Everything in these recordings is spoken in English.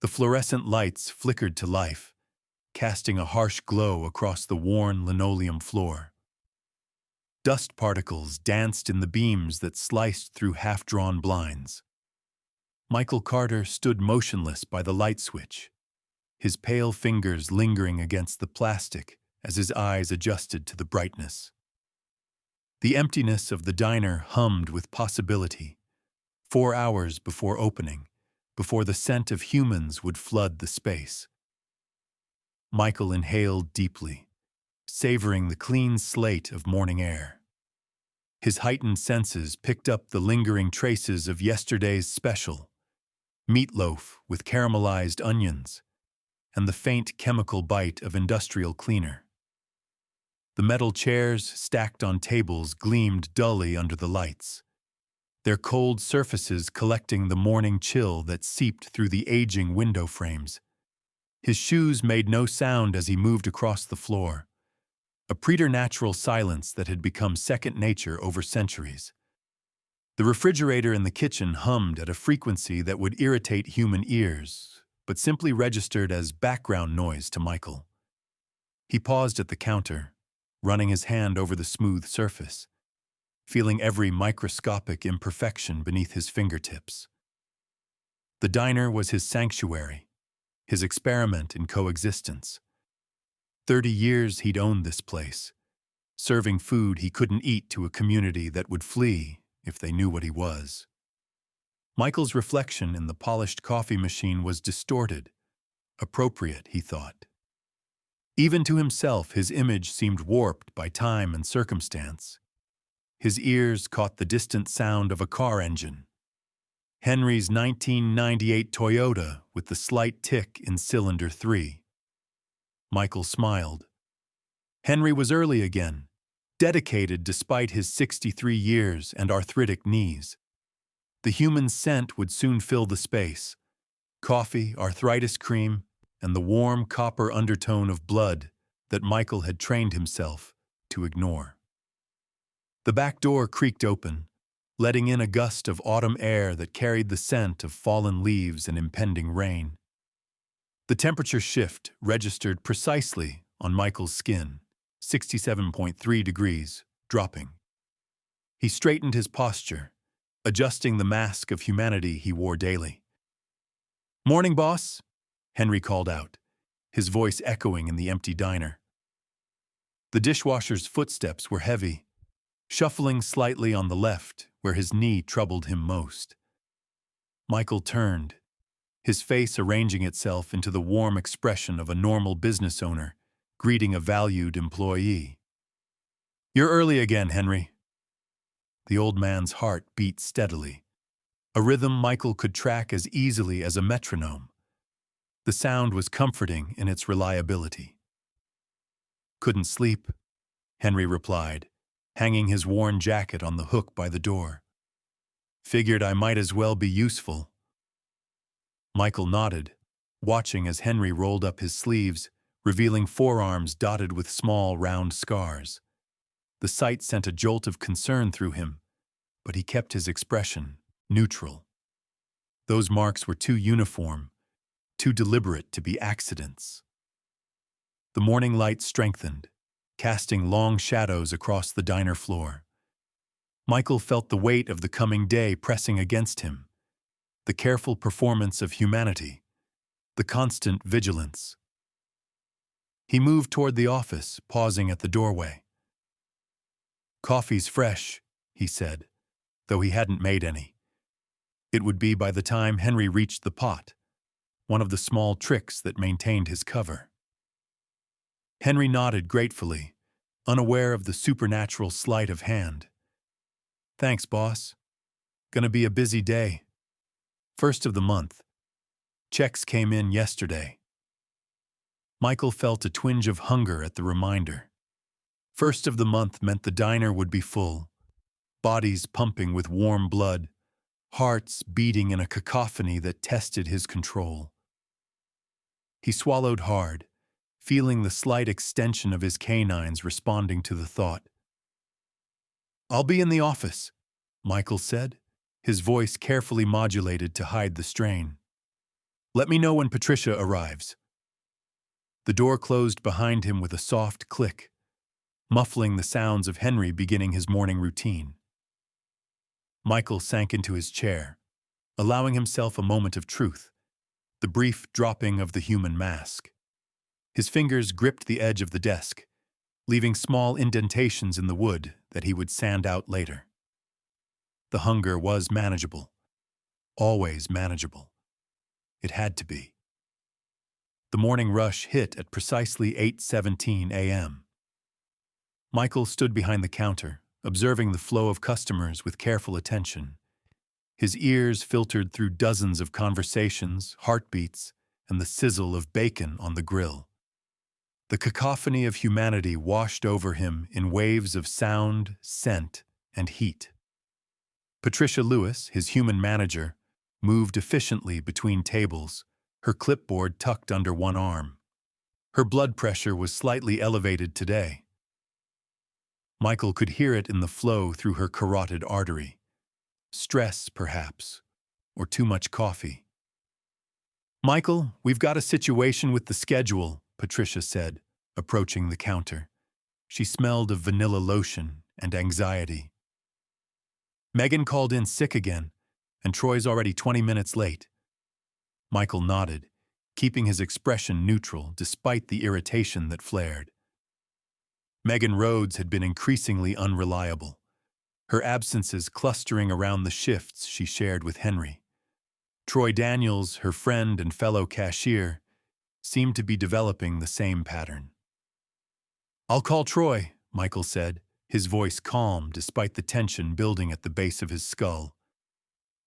The fluorescent lights flickered to life, casting a harsh glow across the worn linoleum floor. Dust particles danced in the beams that sliced through half-drawn blinds. Michael Carter stood motionless by the light switch, his pale fingers lingering against the plastic as his eyes adjusted to the brightness. The emptiness of the diner hummed with possibility. 4 hours before opening, before the scent of humans would flood the space. Michael inhaled deeply, savoring the clean slate of morning air. His heightened senses picked up the lingering traces of yesterday's special, meatloaf with caramelized onions, and the faint chemical bite of industrial cleaner. The metal chairs stacked on tables gleamed dully under the lights, their cold surfaces collecting the morning chill that seeped through the aging window frames. His shoes made no sound as he moved across the floor, a preternatural silence that had become second nature over centuries. The refrigerator in the kitchen hummed at a frequency that would irritate human ears, but simply registered as background noise to Michael. He paused at the counter, running his hand over the smooth surface, feeling every microscopic imperfection beneath his fingertips. The diner was his sanctuary, his experiment in coexistence. 30 years he'd owned this place, serving food he couldn't eat to a community that would flee if they knew what he was. Michael's reflection in the polished coffee machine was distorted, appropriate, he thought. Even to himself, his image seemed warped by time and circumstance. His ears caught the distant sound of a car engine. Henry's 1998 Toyota with the slight tick in cylinder 3. Michael smiled. Henry was early again, dedicated despite his 63 years and arthritic knees. The human scent would soon fill the space. Coffee, arthritis cream, and the warm copper undertone of blood that Michael had trained himself to ignore. The back door creaked open, letting in a gust of autumn air that carried the scent of fallen leaves and impending rain. The temperature shift registered precisely on Michael's skin, 67.3 degrees, dropping. He straightened his posture, adjusting the mask of humanity he wore daily. "Morning, boss," Henry called out, his voice echoing in the empty diner. The dishwasher's footsteps were heavy, shuffling slightly on the left where his knee troubled him most. Michael turned, his face arranging itself into the warm expression of a normal business owner greeting a valued employee. "You're early again, Henry." The old man's heart beat steadily, a rhythm Michael could track as easily as a metronome. The sound was comforting in its reliability. "Couldn't sleep," Henry replied, hanging his worn jacket on the hook by the door. "Figured I might as well be useful." Michael nodded, watching as Henry rolled up his sleeves, revealing forearms dotted with small, round scars. The sight sent a jolt of concern through him, but he kept his expression neutral. Those marks were too uniform, too deliberate to be accidents. The morning light strengthened, casting long shadows across the diner floor. Michael felt the weight of the coming day pressing against him, the careful performance of humanity, the constant vigilance. He moved toward the office, pausing at the doorway. "Coffee's fresh," he said, though he hadn't made any. It would be by the time Henry reached the pot, one of the small tricks that maintained his cover. Henry nodded gratefully, unaware of the supernatural sleight of hand. "Thanks, boss. Gonna be a busy day. First of the month. Checks came in yesterday." Michael felt a twinge of hunger at the reminder. First of the month meant the diner would be full, bodies pumping with warm blood, hearts beating in a cacophony that tested his control. He swallowed hard, feeling the slight extension of his canines responding to the thought. "I'll be in the office," Michael said, his voice carefully modulated to hide the strain. Let me know when Patricia arrives. The door closed behind him with a soft click, muffling the sounds of Henry beginning his morning routine. Michael sank into his chair, allowing himself a moment of truth, the brief dropping of the human mask. His fingers gripped the edge of the desk, leaving small indentations in the wood that he would sand out later. The hunger was manageable, always manageable. It had to be. The morning rush hit at precisely 8:17 a.m. Michael stood behind the counter, observing the flow of customers with careful attention. His ears filtered through dozens of conversations, heartbeats, and the sizzle of bacon on the grill. The cacophony of humanity washed over him in waves of sound, scent, and heat. Patricia Lewis, his human manager, moved efficiently between tables, her clipboard tucked under one arm. Her blood pressure was slightly elevated today. Michael could hear it in the flow through her carotid artery. Stress, perhaps, or too much coffee. "Michael, we've got a situation with the schedule," Patricia said, approaching the counter. She smelled of vanilla lotion and anxiety. "Megan called in sick again, and Troy's already 20 minutes late." Michael nodded, keeping his expression neutral despite the irritation that flared. Megan Rhodes had been increasingly unreliable, her absences clustering around the shifts she shared with Henry. Troy Daniels, her friend and fellow cashier, seemed to be developing the same pattern. "I'll call Troy," Michael said, his voice calm despite the tension building at the base of his skull.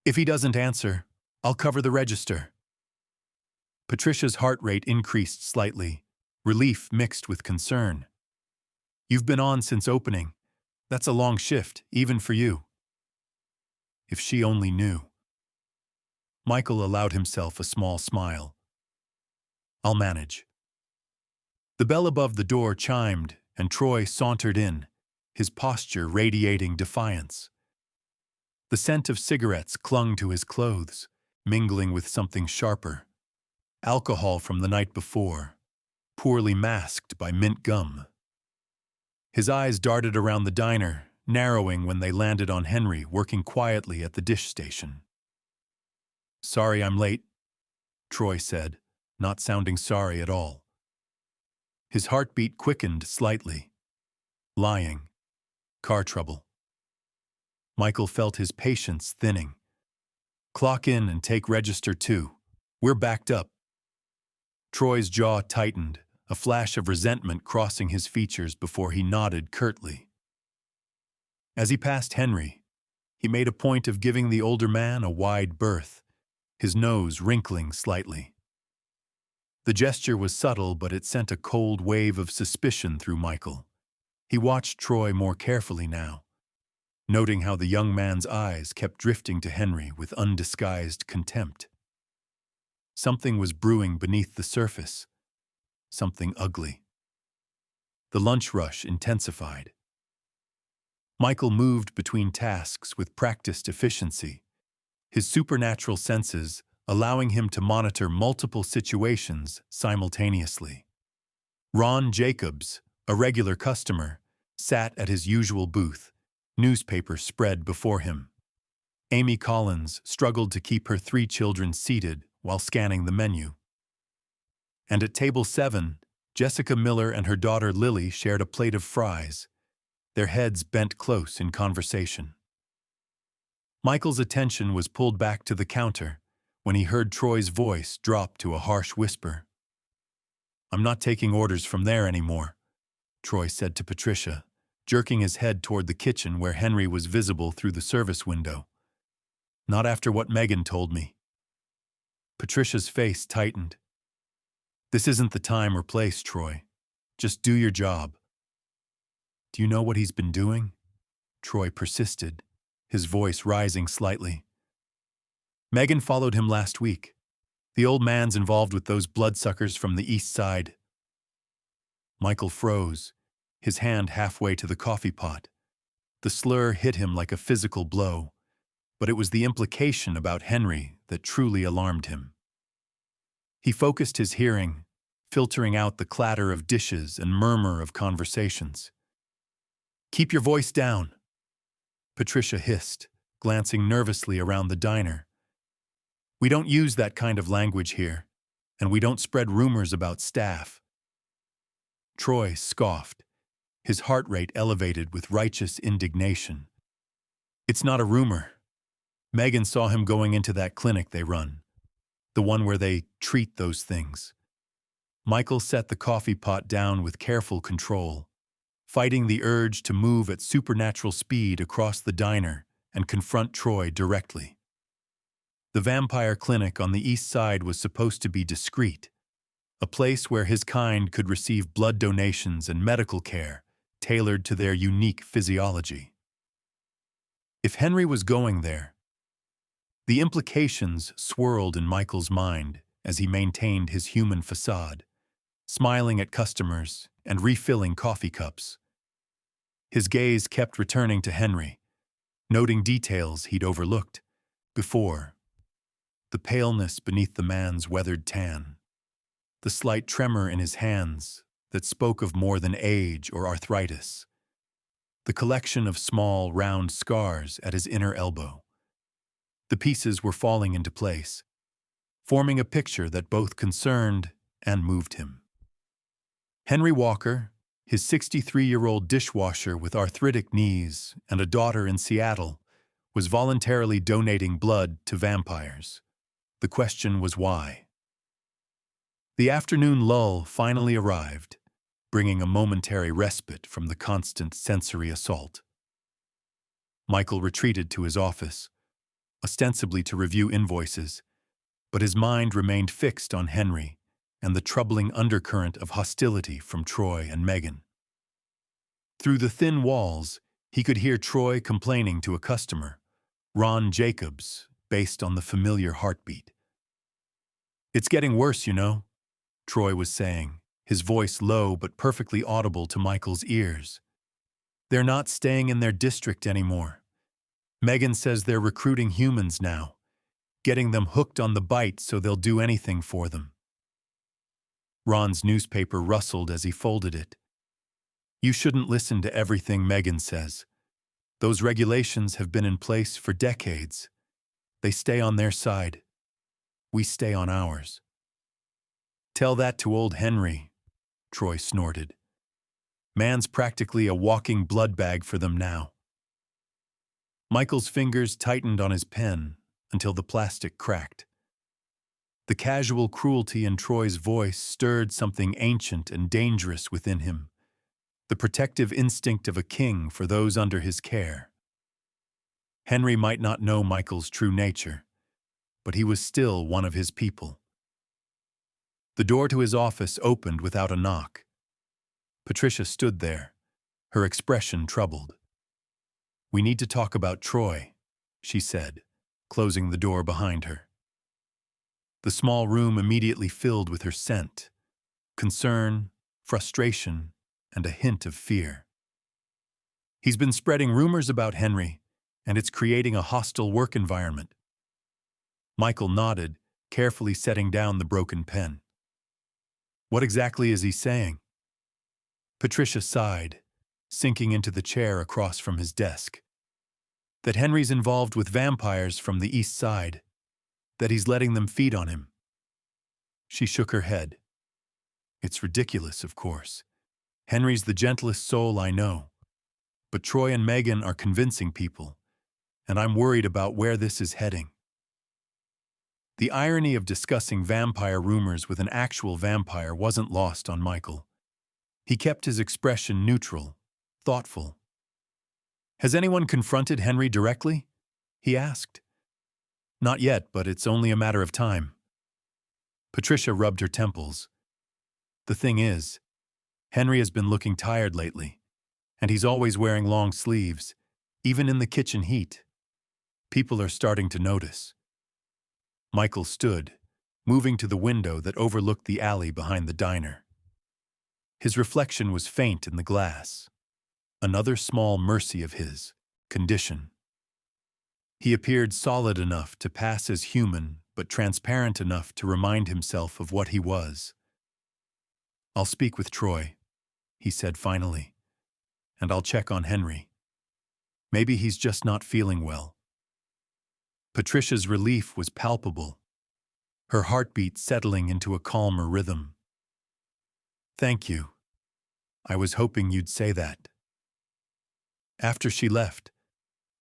"If he doesn't answer, I'll cover the register." Patricia's heart rate increased slightly, relief mixed with concern. "You've been on since opening. That's a long shift, even for you." If she only knew. Michael allowed himself a small smile. "I'll manage." The bell above the door chimed, and Troy sauntered in, his posture radiating defiance. The scent of cigarettes clung to his clothes, mingling with something sharper. Alcohol from the night before, poorly masked by mint gum. His eyes darted around the diner, narrowing when they landed on Henry working quietly at the dish station. "Sorry I'm late," Troy said, not sounding sorry at all. His heartbeat quickened slightly. Lying. Car trouble. Michael felt his patience thinning. "Clock in and take register too. We're backed up." Troy's jaw tightened, a flash of resentment crossing his features before he nodded curtly. As he passed Henry, he made a point of giving the older man a wide berth, his nose wrinkling slightly. The gesture was subtle, but it sent a cold wave of suspicion through Michael. He watched Troy more carefully now, noting how the young man's eyes kept drifting to Henry with undisguised contempt. Something was brewing beneath the surface, something ugly. The lunch rush intensified. Michael moved between tasks with practiced efficiency, his supernatural senses allowing him to monitor multiple situations simultaneously. Ron Jacobs, a regular customer, sat at his usual booth, newspaper spread before him. Amy Collins struggled to keep her 3 children seated while scanning the menu. And at table 7, Jessica Miller and her daughter Lily shared a plate of fries, their heads bent close in conversation. Michael's attention was pulled back to the counter when he heard Troy's voice drop to a harsh whisper. "I'm not taking orders from there anymore," Troy said to Patricia, jerking his head toward the kitchen where Henry was visible through the service window. "Not after what Megan told me." Patricia's face tightened. "This isn't the time or place, Troy. Just do your job." "Do you know what he's been doing?" Troy persisted, his voice rising slightly. "Megan followed him last week. The old man's involved with those bloodsuckers from the east side." Michael froze, his hand halfway to the coffee pot. The slur hit him like a physical blow, but it was the implication about Henry that truly alarmed him. He focused his hearing, filtering out the clatter of dishes and murmur of conversations. "Keep your voice down," Patricia hissed, glancing nervously around the diner. "We don't use that kind of language here, and we don't spread rumors about staff." Troy scoffed, his heart rate elevated with righteous indignation. "It's not a rumor. Megan saw him going into that clinic they run, the one where they treat those things." Michael set the coffee pot down with careful control, fighting the urge to move at supernatural speed across the diner and confront Troy directly. The vampire clinic on the east side was supposed to be discreet, a place where his kind could receive blood donations and medical care tailored to their unique physiology. If Henry was going there, the implications swirled in Michael's mind as he maintained his human facade, smiling at customers and refilling coffee cups. His gaze kept returning to Henry, noting details he'd overlooked before. The paleness beneath the man's weathered tan, the slight tremor in his hands that spoke of more than age or arthritis, the collection of small, round scars at his inner elbow. The pieces were falling into place, forming a picture that both concerned and moved him. Henry Walker, his 63-year-old dishwasher with arthritic knees and a daughter in Seattle, was voluntarily donating blood to vampires. The question was why. The afternoon lull finally arrived, bringing a momentary respite from the constant sensory assault. Michael retreated to his office, ostensibly to review invoices, but his mind remained fixed on Henry and the troubling undercurrent of hostility from Troy and Megan. Through the thin walls, he could hear Troy complaining to a customer, Ron Jacobs, based on the familiar heartbeat. "It's getting worse, you know," Troy was saying, his voice low but perfectly audible to Michael's ears. "They're not staying in their district anymore. Megan says they're recruiting humans now, getting them hooked on the bite so they'll do anything for them." Ron's newspaper rustled as he folded it. "You shouldn't listen to everything Megan says. Those regulations have been in place for decades. They stay on their side. We stay on ours." "Tell that to old Henry," Troy snorted. "Man's practically a walking blood bag for them now." Michael's fingers tightened on his pen until the plastic cracked. The casual cruelty in Troy's voice stirred something ancient and dangerous within him, the protective instinct of a king for those under his care. Henry might not know Michael's true nature, but he was still one of his people. The door to his office opened without a knock. Patricia stood there, her expression troubled. "We need to talk about Troy," she said, closing the door behind her. The small room immediately filled with her scent, concern, frustration, and a hint of fear. "He's been spreading rumors about Henry, and it's creating a hostile work environment." Michael nodded, carefully setting down the broken pen. "What exactly is he saying?" Patricia sighed, sinking into the chair across from his desk. "That Henry's involved with vampires from the east side, that he's letting them feed on him." She shook her head. "It's ridiculous, of course. Henry's the gentlest soul I know. But Troy and Megan are convincing people, and I'm worried about where this is heading." The irony of discussing vampire rumors with an actual vampire wasn't lost on Michael. He kept his expression neutral, thoughtful. "Has anyone confronted Henry directly?" he asked. "Not yet, but it's only a matter of time." Patricia rubbed her temples. "The thing is, Henry has been looking tired lately, and he's always wearing long sleeves, even in the kitchen heat. People are starting to notice." Michael stood, moving to the window that overlooked the alley behind the diner. His reflection was faint in the glass, another small mercy of his condition. He appeared solid enough to pass as human but transparent enough to remind himself of what he was. "I'll speak with Troy," he said finally, "and I'll check on Henry. Maybe he's just not feeling well." Patricia's relief was palpable, her heartbeat settling into a calmer rhythm. "Thank you. I was hoping you'd say that." After she left,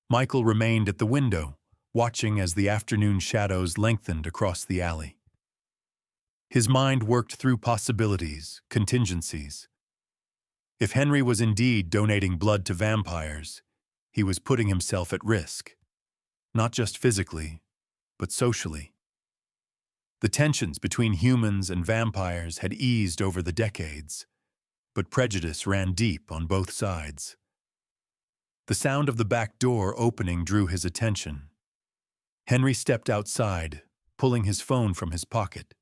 Michael remained at the window, watching as the afternoon shadows lengthened across the alley. His mind worked through possibilities, contingencies. If Henry was indeed donating blood to vampires, he was putting himself at risk, not just physically, but socially. The tensions between humans and vampires had eased over the decades, but prejudice ran deep on both sides. The sound of the back door opening drew his attention. Henry stepped outside, pulling his phone from his pocket.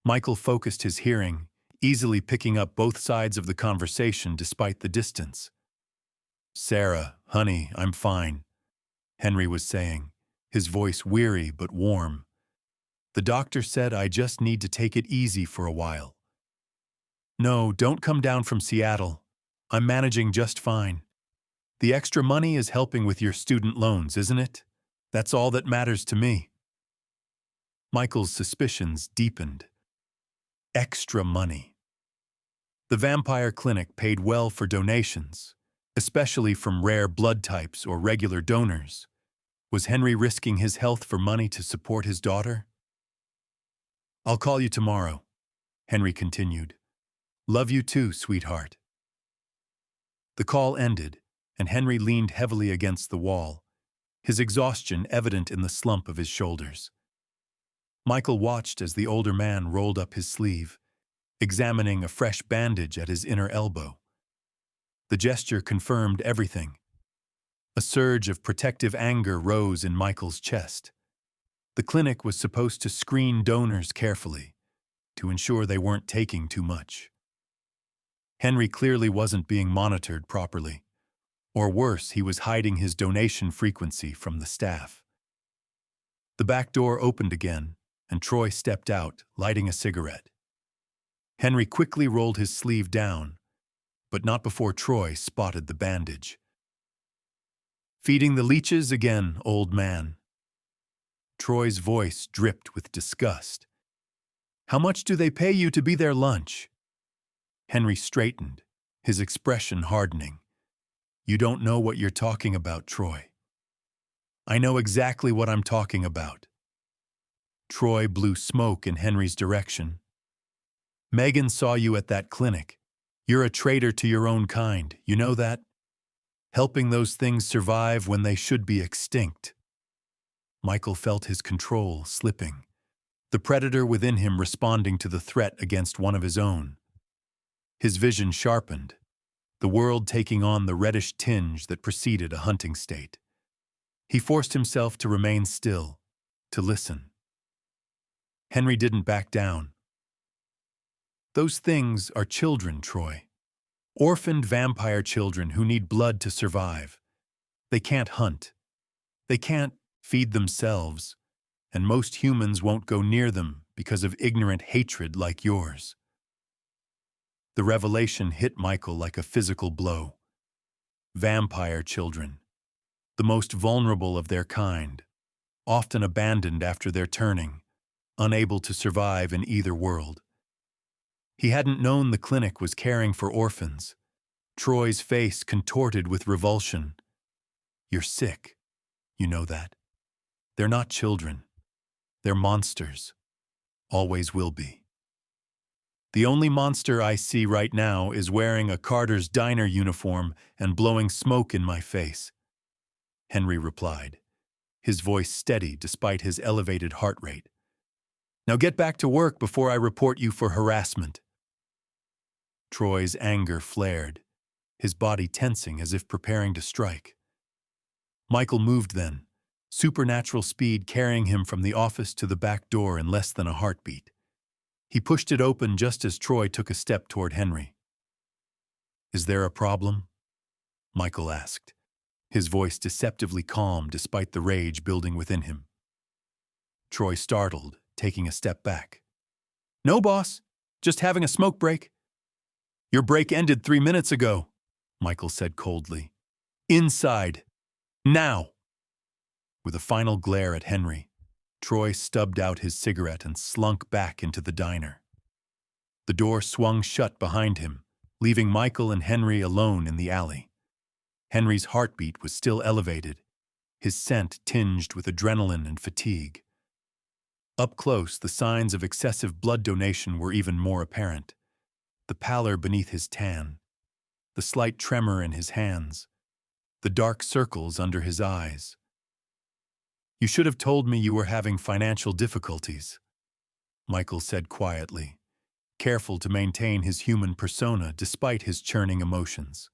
Michael focused his hearing, easily picking up both sides of the conversation despite the distance. "Sarah, honey, I'm fine," Henry was saying, his voice weary but warm. "The doctor said I just need to take it easy for a while." "No, don't come down from Seattle. I'm managing just fine. The extra money is helping with your student loans, isn't it? That's all that matters to me." Michael's suspicions deepened. Extra money. The vampire clinic paid well for donations, especially from rare blood types or regular donors. Was Henry risking his health for money to support his daughter? "I'll call you tomorrow," Henry continued. "Love you too, sweetheart." The call ended, and Henry leaned heavily against the wall, his exhaustion evident in the slump of his shoulders. Michael watched as the older man rolled up his sleeve, examining a fresh bandage at his inner elbow. The gesture confirmed everything. A surge of protective anger rose in Michael's chest. The clinic was supposed to screen donors carefully, to ensure they weren't taking too much. Henry clearly wasn't being monitored properly. Or worse, he was hiding his donation frequency from the staff. The back door opened again, and Troy stepped out, lighting a cigarette. Henry quickly rolled his sleeve down, but not before Troy spotted the bandage. "Feeding the leeches again, old man." Troy's voice dripped with disgust. "How much do they pay you to be their lunch?" Henry straightened, his expression hardening. "You don't know what you're talking about, Troy." "I know exactly what I'm talking about." Troy blew smoke in Henry's direction. "Megan saw you at that clinic. You're a traitor to your own kind, you know that? Helping those things survive when they should be extinct." Michael felt his control slipping, the predator within him responding to the threat against one of his own. His vision sharpened, the world taking on the reddish tinge that preceded a hunting state. He forced himself to remain still, to listen. Henry didn't back down. "Those things are children, Troy. Orphaned vampire children who need blood to survive. They can't hunt. They can't feed themselves, and most humans won't go near them because of ignorant hatred like yours." The revelation hit Michael like a physical blow. Vampire children, the most vulnerable of their kind, often abandoned after their turning, unable to survive in either world. He hadn't known the clinic was caring for orphans. Troy's face contorted with revulsion. "You're sick. You know that. They're not children. They're monsters. Always will be." "The only monster I see right now is wearing a Carter's DINER uniform and blowing smoke in my face," Henry replied, his voice steady despite his elevated heart rate. "Now get back to work before I report you for harassment." Troy's anger flared, his body tensing as if preparing to strike. Michael moved then, supernatural speed carrying him from the office to the back door in less than a heartbeat. He pushed it open just as Troy took a step toward Henry. "Is there a problem?" Michael asked, his voice deceptively calm despite the rage building within him. Troy startled, taking a step back. "No, boss. Just having a smoke break." "Your break ended 3 minutes ago," Michael said coldly. "Inside. Now." With a final glare at Henry, Troy stubbed out his cigarette and slunk back into the diner. The door swung shut behind him, leaving Michael and Henry alone in the alley. Henry's heartbeat was still elevated, his scent tinged with adrenaline and fatigue. Up close, the signs of excessive blood donation were even more apparent. The pallor beneath his tan, the slight tremor in his hands, the dark circles under his eyes. "You should have told me you were having financial difficulties," Michael said quietly, careful to maintain his human persona despite his churning emotions.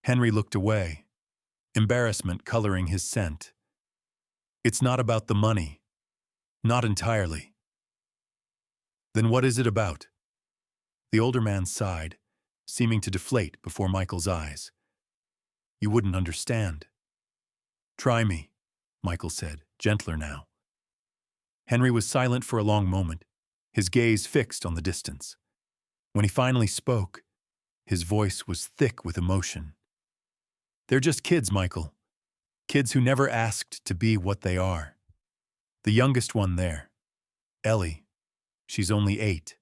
Henry looked away, embarrassment coloring his scent. "It's not about the money. Not entirely." "Then what is it about?" The older man sighed, seeming to deflate before Michael's eyes. "You wouldn't understand." "Try me," Michael said, gentler now. Henry was silent for a long moment, his gaze fixed on the distance. When he finally spoke, his voice was thick with emotion. "They're just kids, Michael. Kids who never asked to be what they are. The youngest one there, Ellie, she's only 8.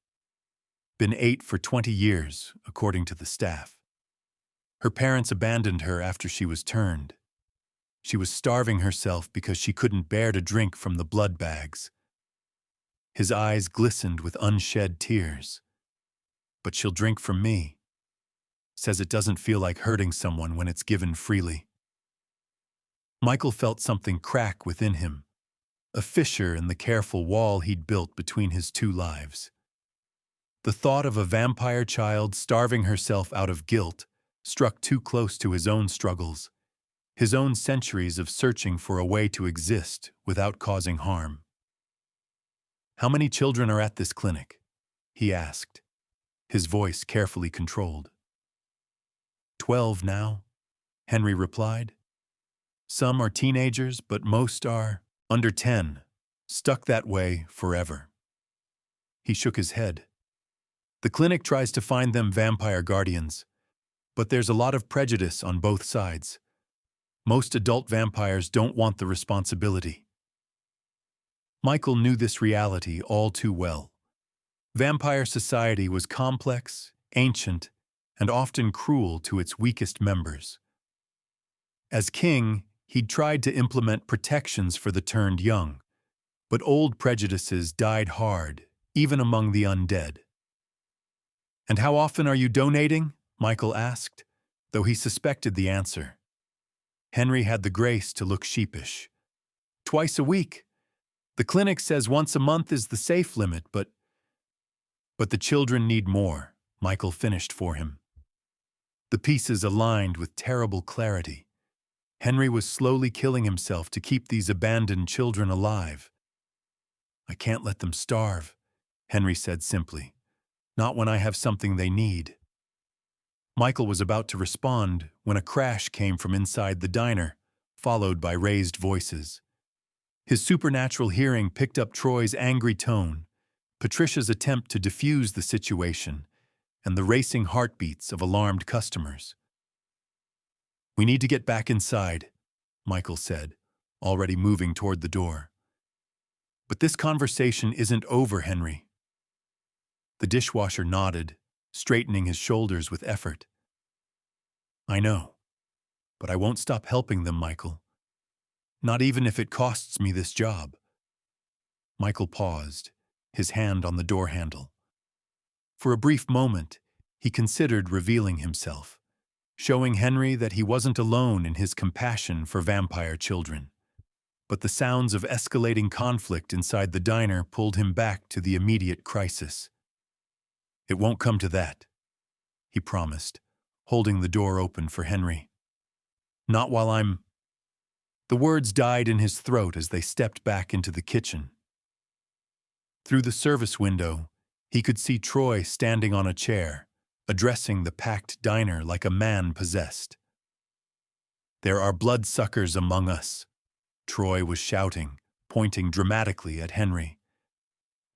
Been 8 for 20 years, according to the staff. Her parents abandoned her after she was turned. She was starving herself because she couldn't bear to drink from the blood bags." His eyes glistened with unshed tears. "But she'll drink from me. Says it doesn't feel like hurting someone when it's given freely." Michael felt something crack within him, a fissure in the careful wall he'd built between his two lives. The thought of a vampire child starving herself out of guilt struck too close to his own struggles, his own centuries of searching for a way to exist without causing harm. "How many children are at this clinic?" he asked, his voice carefully controlled. 12 now," Henry replied. "Some are teenagers, but most are under 10, stuck that way forever." He shook his head. "The clinic tries to find them vampire guardians, but there's a lot of prejudice on both sides. Most adult vampires don't want the responsibility." Michael knew this reality all too well. Vampire society was complex, ancient, and often cruel to its weakest members. As king, he'd tried to implement protections for the turned young, but old prejudices died hard, even among the undead. "And how often are you donating?" Michael asked, though he suspected the answer. Henry had the grace to look sheepish. "Twice a week. The clinic says once a month is the safe limit, but the children need more," Michael finished for him. The pieces aligned with terrible clarity. Henry was slowly killing himself to keep these abandoned children alive. "I can't let them starve," Henry said simply. "Not when I have something they need." Michael was about to respond when a crash came from inside the diner, followed by raised voices. His supernatural hearing picked up Troy's angry tone, Patricia's attempt to defuse the situation, and the racing heartbeats of alarmed customers. "We need to get back inside," Michael said, already moving toward the door. "But this conversation isn't over, Henry." The dishwasher nodded, straightening his shoulders with effort. "I know, but I won't stop helping them, Michael. Not even if it costs me this job." Michael paused, his hand on the door handle. For a brief moment, he considered revealing himself, showing Henry that he wasn't alone in his compassion for vampire children. But the sounds of escalating conflict inside the diner pulled him back to the immediate crisis. "It won't come to that," he promised, holding the door open for Henry. "Not while I'm—" The words died in his throat as they stepped back into the kitchen. Through the service window, he could see Troy standing on a chair, addressing the packed diner like a man possessed. "There are bloodsuckers among us," Troy was shouting, pointing dramatically at Henry.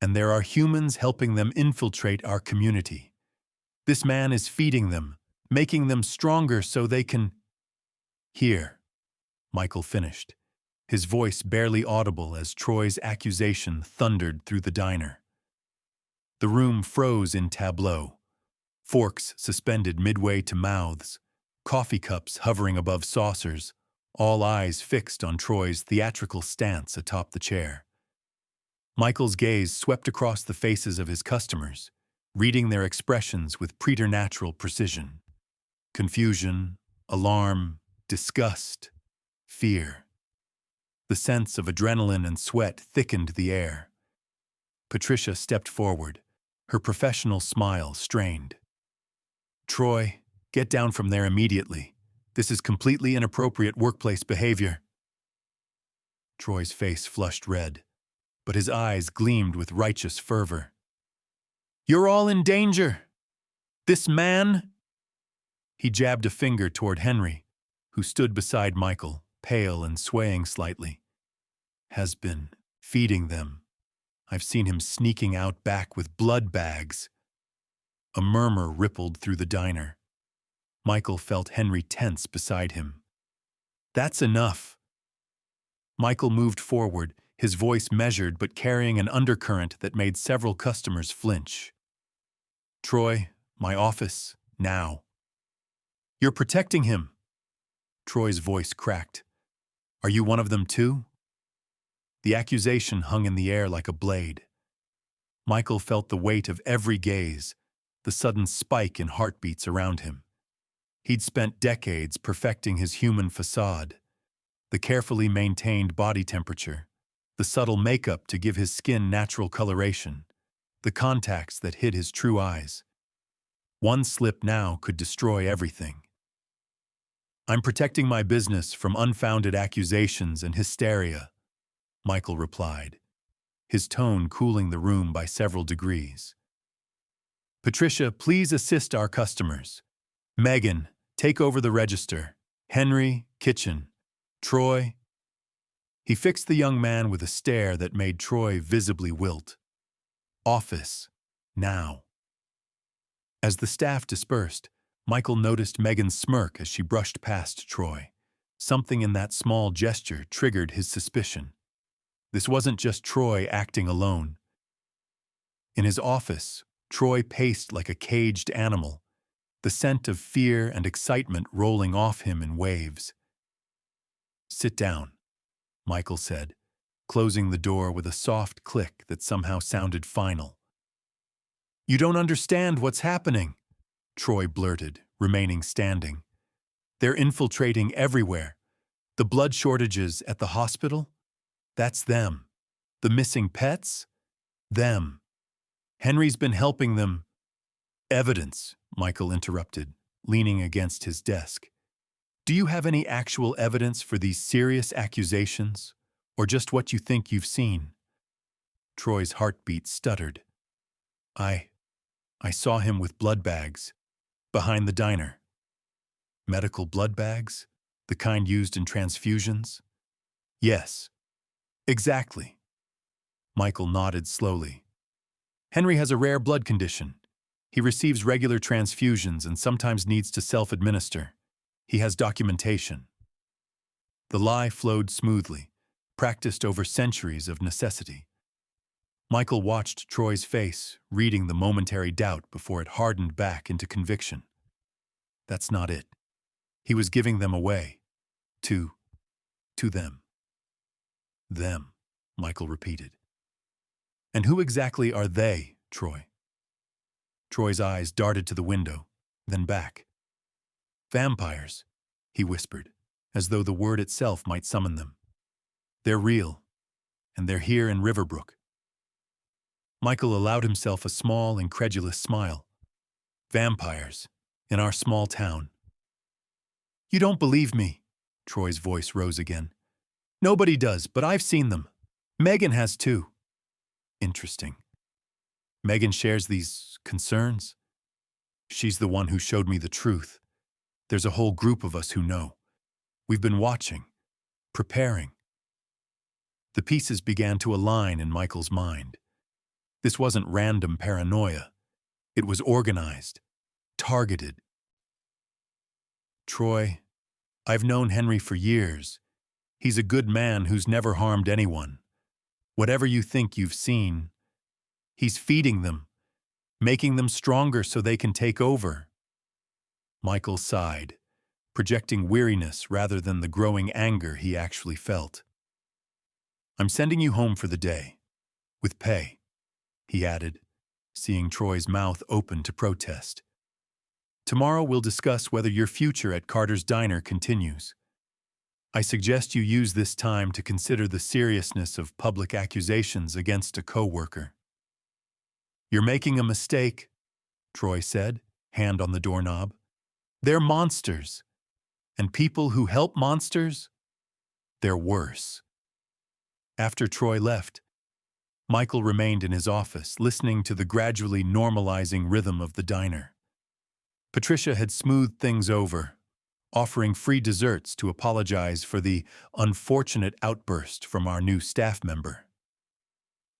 And there are humans helping them infiltrate our community. This man is feeding them, making them stronger so they can... Here, Michael finished, his voice barely audible as Troy's accusation thundered through the diner. The room froze in tableau, forks suspended midway to mouths, coffee cups hovering above saucers, all eyes fixed on Troy's theatrical stance atop the chair. Michael's gaze swept across the faces of his customers, reading their expressions with preternatural precision. Confusion, alarm, disgust, fear. The sense of adrenaline and sweat thickened the air. Patricia stepped forward, her professional smile strained. "Troy, get down from there immediately. This is completely inappropriate workplace behavior." Troy's face flushed red, but his eyes gleamed with righteous fervor. "You're all in danger. This man..." He jabbed a finger toward Henry, who stood beside Michael, pale and swaying slightly. "Has been feeding them. I've seen him sneaking out back with blood bags." A murmur rippled through the diner. Michael felt Henry tense beside him. "That's enough." Michael moved forward, his voice measured but carrying an undercurrent that made several customers flinch. "Troy, my office, now." "You're protecting him." Troy's voice cracked. "Are you one of them too?" The accusation hung in the air like a blade. Michael felt the weight of every gaze, the sudden spike in heartbeats around him. He'd spent decades perfecting his human facade, the carefully maintained body temperature, the subtle makeup to give his skin natural coloration, the contacts that hid his true eyes. One slip now could destroy everything. "I'm protecting my business from unfounded accusations and hysteria," Michael replied, his tone cooling the room by several degrees. "Patricia, please assist our customers. Megan, take over the register. Henry, kitchen. Troy..." He fixed the young man with a stare that made Troy visibly wilt. "Office, now." As the staff dispersed, Michael noticed Megan's smirk as she brushed past Troy. Something in that small gesture triggered his suspicion. This wasn't just Troy acting alone. In his office, Troy paced like a caged animal, the scent of fear and excitement rolling off him in waves. "Sit down," Michael said, closing the door with a soft click that somehow sounded final. "You don't understand what's happening," Troy blurted, remaining standing. "They're infiltrating everywhere. The blood shortages at the hospital? That's them. The missing pets? Them. Henry's been helping them." "Evidence," Michael interrupted, leaning against his desk. "Do you have any actual evidence for these serious accusations, or just what you think you've seen?" Troy's heartbeat stuttered. I saw him with blood bags, behind the diner." "Medical blood bags? The kind used in transfusions?" "Yes, exactly." Michael nodded slowly. "Henry has a rare blood condition. He receives regular transfusions and sometimes needs to self-administer. He has documentation." The lie flowed smoothly, practiced over centuries of necessity. Michael watched Troy's face, reading the momentary doubt before it hardened back into conviction. That's not it. He was giving them away. To them. "Them," Michael repeated. "And who exactly are they, Troy?" Troy's eyes darted to the window, then back. "Vampires," he whispered, as though the word itself might summon them. "They're real, and they're here in Riverbrook." Michael allowed himself a small, incredulous smile. "Vampires, in our small town." "You don't believe me," Troy's voice rose again. "Nobody does, but I've seen them. Megan has too." "Interesting. Megan shares these concerns?" "She's the one who showed me the truth. There's a whole group of us who know. We've been watching, preparing." The pieces began to align in Michael's mind. This wasn't random paranoia. It was organized, targeted. Troy, I've known Henry for years. He's a good man who's never harmed anyone. Whatever you think you've seen, he's feeding them, making them stronger so they can take over. Michael sighed, projecting weariness rather than the growing anger he actually felt. I'm sending you home for the day, with pay, he added, seeing Troy's mouth open to protest. Tomorrow we'll discuss whether your future at Carter's Diner continues. I suggest you use this time to consider the seriousness of public accusations against a co-worker. You're making a mistake, Troy said, hand on the doorknob. They're monsters. And people who help monsters, they're worse. After Troy left, Michael remained in his office, listening to the gradually normalizing rhythm of the diner. Patricia had smoothed things over, offering free desserts to apologize for the unfortunate outburst from our new staff member.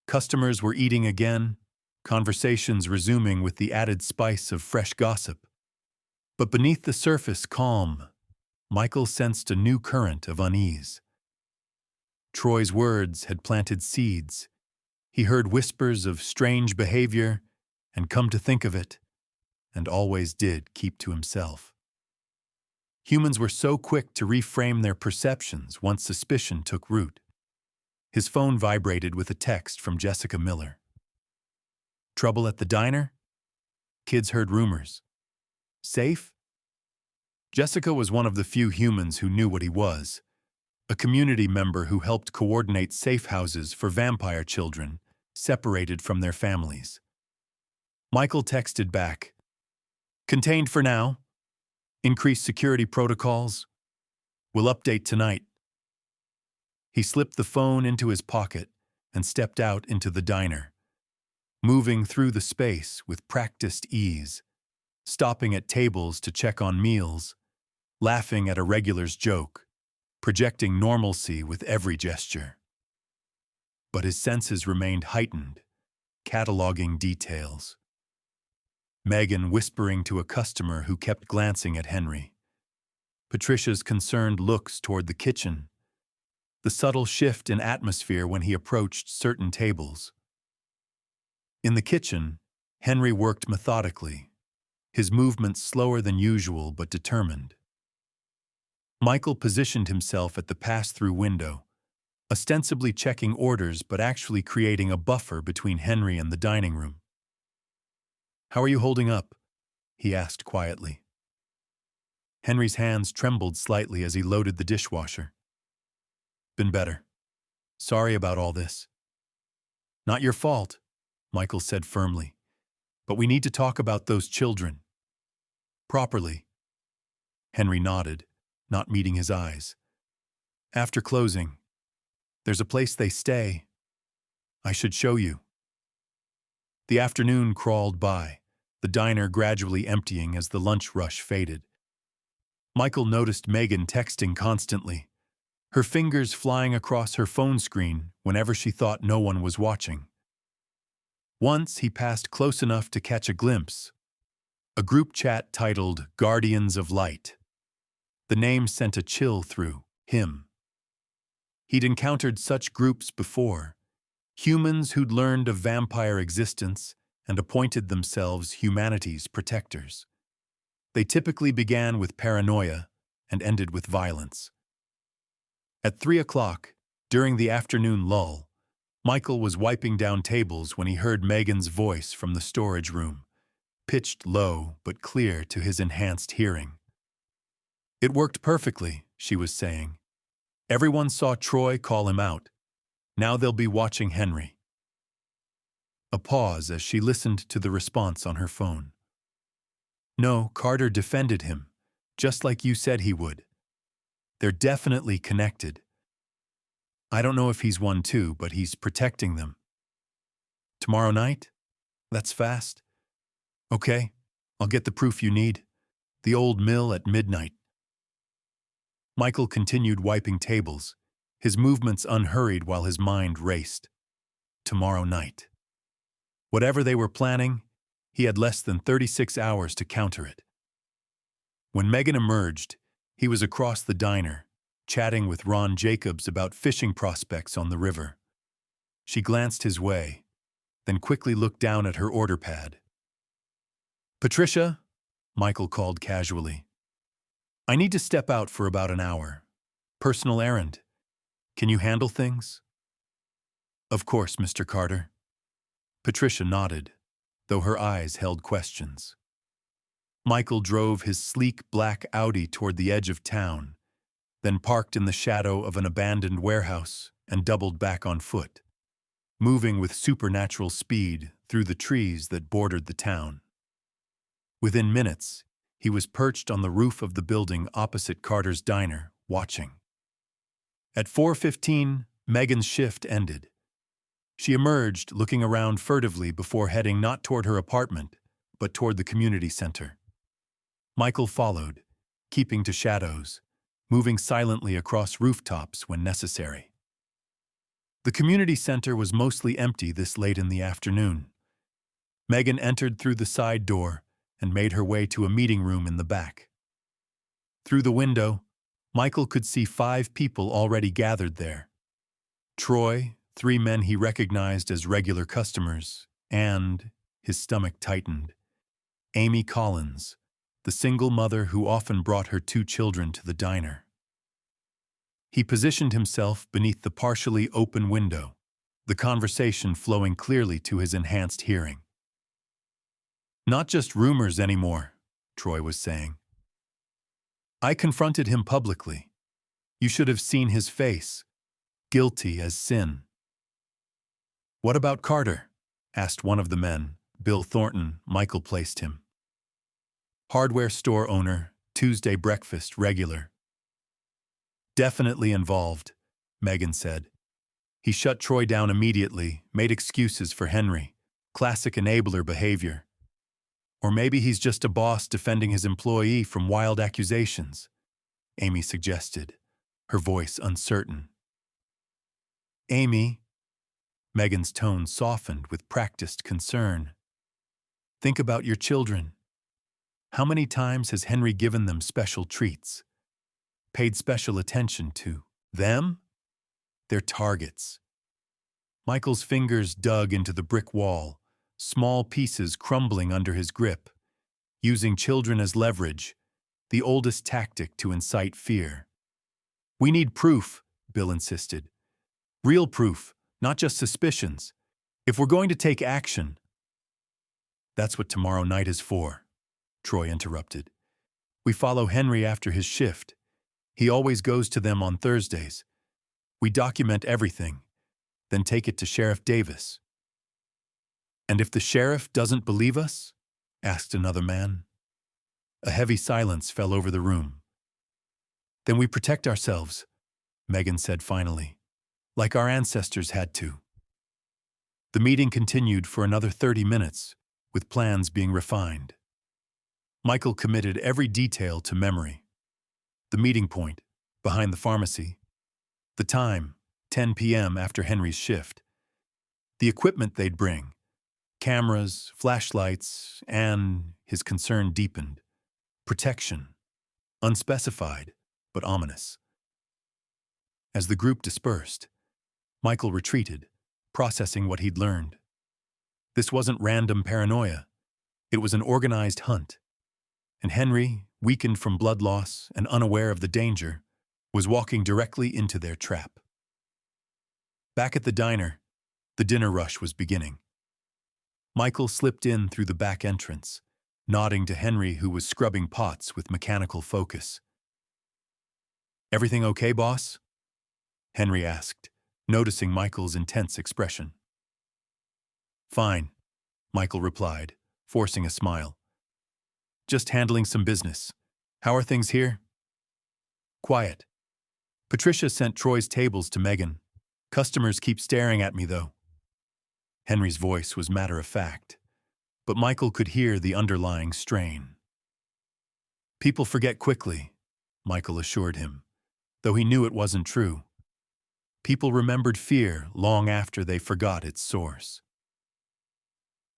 Customers were eating again, conversations resuming with the added spice of fresh gossip. But beneath the surface calm, Michael sensed a new current of unease. Troy's words had planted seeds. He heard whispers of strange behavior, and come to think of it, and always did keep to himself. Humans were so quick to reframe their perceptions once suspicion took root. His phone vibrated with a text from Jessica Miller. Trouble at the diner? Kids heard rumors. Safe? Jessica was one of the few humans who knew what he was, a community member who helped coordinate safe houses for vampire children separated from their families. Michael texted back, "Contained for now. Increased security protocols. We'll update tonight." He slipped the phone into his pocket and stepped out into the diner, moving through the space with practiced ease, stopping at tables to check on meals, laughing at a regular's joke, projecting normalcy with every gesture. But his senses remained heightened, cataloging details. Megan whispering to a customer who kept glancing at Henry. Patricia's concerned looks toward the kitchen. The subtle shift in atmosphere when he approached certain tables. In the kitchen, Henry worked methodically, his movements slower than usual but determined. Michael positioned himself at the pass-through window, ostensibly checking orders but actually creating a buffer between Henry and the dining room. "How are you holding up?" he asked quietly. Henry's hands trembled slightly as he loaded the dishwasher. "Been better. Sorry about all this." "Not your fault," Michael said firmly. "But we need to talk about those children. Properly." Henry nodded, not meeting his eyes. "After closing, there's a place they stay. I should show you." The afternoon crawled by, the diner gradually emptying as the lunch rush faded. Michael noticed Megan texting constantly, her fingers flying across her phone screen whenever she thought no one was watching. Once he passed close enough to catch a glimpse. A group chat titled Guardians of Light. The name sent a chill through him. He'd encountered such groups before, humans who'd learned of vampire existence and appointed themselves humanity's protectors. They typically began with paranoia and ended with violence. At 3 o'clock, during the afternoon lull, Michael was wiping down tables when he heard Megan's voice from the storage room, pitched low but clear to his enhanced hearing. "It worked perfectly," she was saying. "Everyone saw Troy call him out. Now they'll be watching Henry." A pause as she listened to the response on her phone. "No, Carter defended him, just like you said he would. They're definitely connected. I don't know if he's one too, but he's protecting them." "Tomorrow night? That's fast. Okay, I'll get the proof you need. The old mill at midnight." Michael continued wiping tables, his movements unhurried while his mind raced. Tomorrow night. Whatever they were planning, he had less than 36 hours to counter it. When Megan emerged, he was across the diner, chatting with Ron Jacobs about fishing prospects on the river. She glanced his way, then quickly looked down at her order pad. "Patricia," Michael called casually. "I need to step out for about an hour. Personal errand. Can you handle things?" "Of course, Mr. Carter." Patricia nodded, though her eyes held questions. Michael drove his sleek black Audi toward the edge of town, then parked in the shadow of an abandoned warehouse and doubled back on foot, moving with supernatural speed through the trees that bordered the town. Within minutes, he was perched on the roof of the building opposite Carter's diner, watching. At 4:15, Megan's shift ended. She emerged, looking around furtively before heading not toward her apartment, but toward the community center. Michael followed, keeping to shadows, moving silently across rooftops when necessary. The community center was mostly empty this late in the afternoon. Megan entered through the side door and made her way to a meeting room in the back. Through the window, Michael could see 5 people already gathered there. Troy, 3 men he recognized as regular customers, and, his stomach tightened, Amy Collins, the single mother who often brought her 2 children to the diner. He positioned himself beneath the partially open window, the conversation flowing clearly to his enhanced hearing. "Not just rumors anymore," Troy was saying. "I confronted him publicly. You should have seen his face, guilty as sin." "What about Carter?" asked one of the men, Bill Thornton. Michael placed him. "Hardware store owner, Tuesday breakfast regular." "Definitely involved," Megan said. "He shut Troy down immediately, made excuses for Henry. Classic enabler behavior. Or maybe he's just a boss defending his employee from wild accusations," Amy suggested, her voice uncertain. "Amy," Megan's tone softened with practiced concern. "Think about your children. How many times has Henry given them special treats? Paid special attention to them? They're targets." Michael's fingers dug into the brick wall, small pieces crumbling under his grip, using children as leverage, the oldest tactic to incite fear. "We need proof," Bill insisted. "Real proof, not just suspicions. If we're going to take action—" "That's what tomorrow night is for," Troy interrupted. "We follow Henry after his shift. He always goes to them on Thursdays. We document everything, then take it to Sheriff Davis." "And if the sheriff doesn't believe us?" asked another man. A heavy silence fell over the room. "Then we protect ourselves," Megan said finally, "like our ancestors had to." The meeting continued for another 30 minutes, with plans being refined. Michael committed every detail to memory. The meeting point, behind the pharmacy. The time, 10 p.m. after Henry's shift. The equipment they'd bring. Cameras, flashlights, and, his concern deepened, protection. Unspecified, but ominous. As the group dispersed, Michael retreated, processing what he'd learned. This wasn't random paranoia. It was an organized hunt. And Henry, weakened from blood loss and unaware of the danger, was walking directly into their trap. Back at the diner, the dinner rush was beginning. Michael slipped in through the back entrance, nodding to Henry, who was scrubbing pots with mechanical focus. "Everything okay, boss?" Henry asked, noticing Michael's intense expression. "Fine," Michael replied, forcing a smile. "Just handling some business. How are things here?" "Quiet. Patricia sent Troy's tables to Megan. Customers keep staring at me, though." Henry's voice was matter-of-fact, but Michael could hear the underlying strain. "People forget quickly," Michael assured him, though he knew it wasn't true. People remembered fear long after they forgot its source.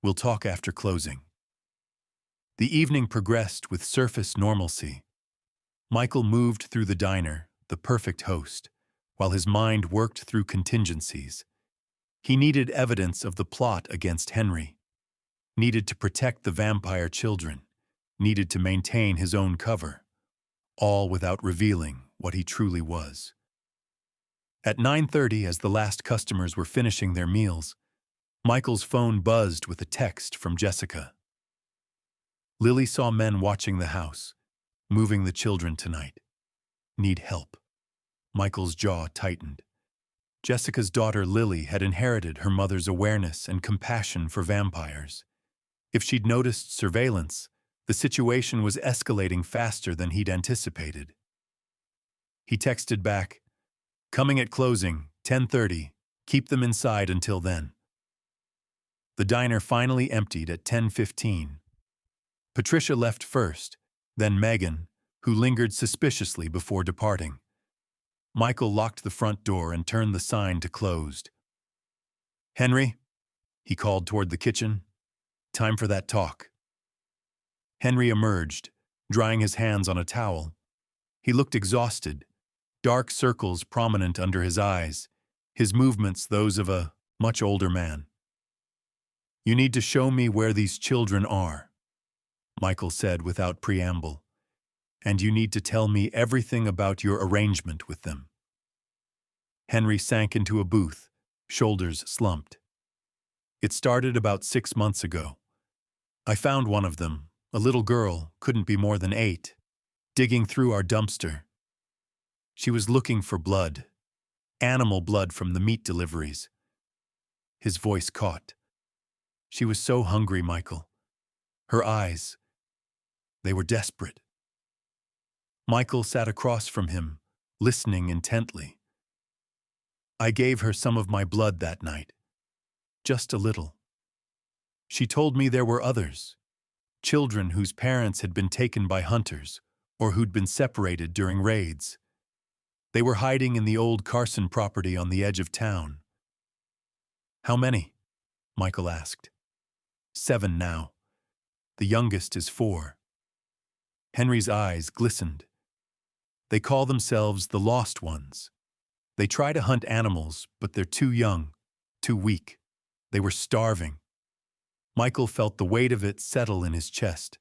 We'll talk after closing. The evening progressed with surface normalcy. Michael moved through the diner, the perfect host, while his mind worked through contingencies. He needed evidence of the plot against Henry, needed to protect the vampire children, needed to maintain his own cover, all without revealing what he truly was. At 9:30, as the last customers were finishing their meals, Michael's phone buzzed with a text from Jessica. Lily saw men watching the house, moving the children tonight. Need help. Michael's jaw tightened. Jessica's daughter Lily had inherited her mother's awareness and compassion for vampires. If she'd noticed surveillance, the situation was escalating faster than he'd anticipated. He texted back, "Coming at closing, 10:30. Keep them inside until then." The diner finally emptied at 10:15. Patricia left first, then Megan, who lingered suspiciously before departing. Michael locked the front door and turned the sign to closed. "Henry," he called toward the kitchen, "time for that talk." Henry emerged, drying his hands on a towel. He looked exhausted, dark circles prominent under his eyes, his movements those of a much older man. "You need to show me where these children are," Michael said without preamble. "And you need to tell me everything about your arrangement with them." Henry sank into a booth, shoulders slumped. "It started about 6 months ago. I found one of them, a little girl, couldn't be more than 8, digging through our dumpster. She was looking for blood, animal blood from the meat deliveries." His voice caught. "She was so hungry, Michael. Her eyes, they were desperate." Michael sat across from him, listening intently. "I gave her some of my blood that night. Just a little. She told me there were others, children whose parents had been taken by hunters or who'd been separated during raids. They were hiding in the old Carson property on the edge of town." "How many?" Michael asked. "7 now. The youngest is 4. Henry's eyes glistened. "They call themselves the Lost Ones. They try to hunt animals, but they're too young, too weak. They were starving." Michael felt the weight of it settle in his chest.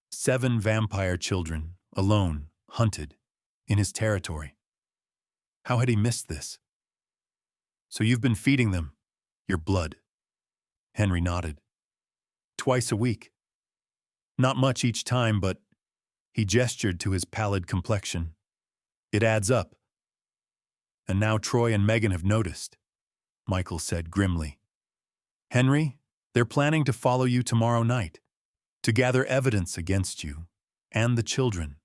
7 vampire children, alone, hunted, in his territory. How had he missed this? "So you've been feeding them your blood?" Henry nodded. "Twice a week. Not much each time, but..." He gestured to his pallid complexion. "It adds up." "And now Troy and Megan have noticed," Michael said grimly. "Henry, they're planning to follow you tomorrow night, to gather evidence against you and the children."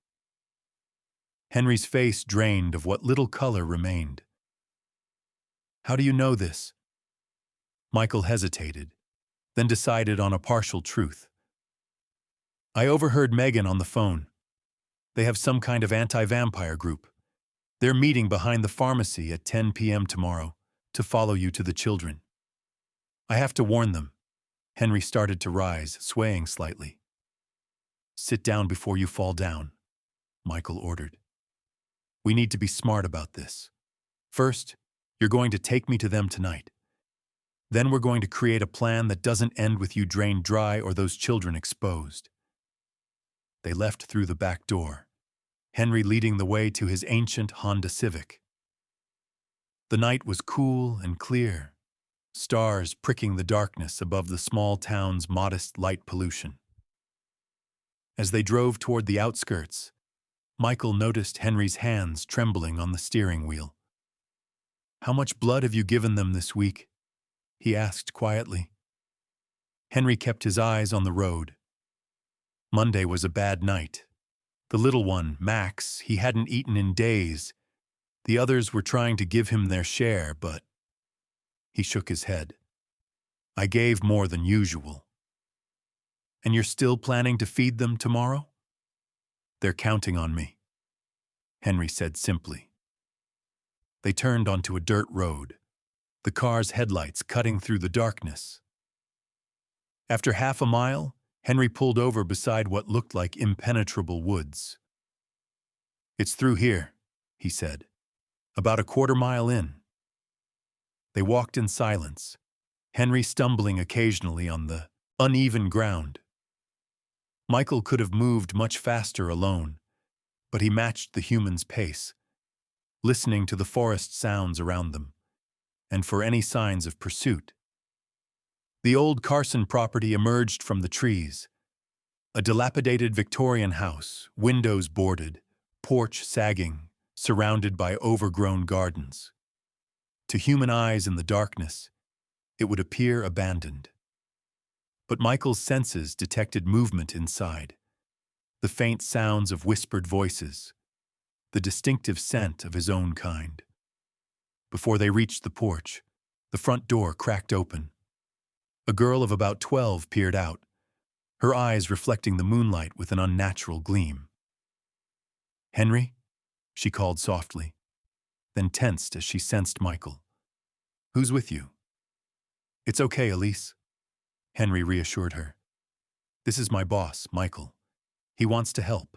Henry's face drained of what little color remained. "How do you know this?" Michael hesitated, then decided on a partial truth. "I overheard Megan on the phone. They have some kind of anti-vampire group. They're meeting behind the pharmacy at 10 p.m. tomorrow to follow you to the children. I have to warn them." Henry started to rise, swaying slightly. "Sit down before you fall down," Michael ordered. "We need to be smart about this. First, you're going to take me to them tonight. Then we're going to create a plan that doesn't end with you drained dry or those children exposed." They left through the back door, Henry leading the way to his ancient Honda Civic. The night was cool and clear, stars pricking the darkness above the small town's modest light pollution. As they drove toward the outskirts, Michael noticed Henry's hands trembling on the steering wheel. "How much blood have you given them this week?" he asked quietly. Henry kept his eyes on the road. Monday was a bad night. The little one, Max, he hadn't eaten in days. The others were trying to give him their share, but... He shook his head. "I gave more than usual." "And you're still planning to feed them tomorrow?" "They're counting on me," Henry said simply. They turned onto a dirt road, the car's headlights cutting through the darkness. After half a mile, Henry pulled over beside what looked like impenetrable woods. "It's through here," he said. "About a quarter-mile in." They walked in silence, Henry stumbling occasionally on the uneven ground. Michael could have moved much faster alone, but he matched the human's pace, listening to the forest sounds around them, and for any signs of pursuit. The old Carson property emerged from the trees. A dilapidated Victorian house, windows boarded, porch sagging, surrounded by overgrown gardens. To human eyes in the darkness, it would appear abandoned. But Michael's senses detected movement inside, the faint sounds of whispered voices, the distinctive scent of his own kind. Before they reached the porch, the front door cracked open. A girl of about 12 peered out, her eyes reflecting the moonlight with an unnatural gleam. "Henry?" she called softly, then tensed as she sensed Michael. "Who's with you?" "It's okay, Elise," Henry reassured her. "This is my boss, Michael. He wants to help."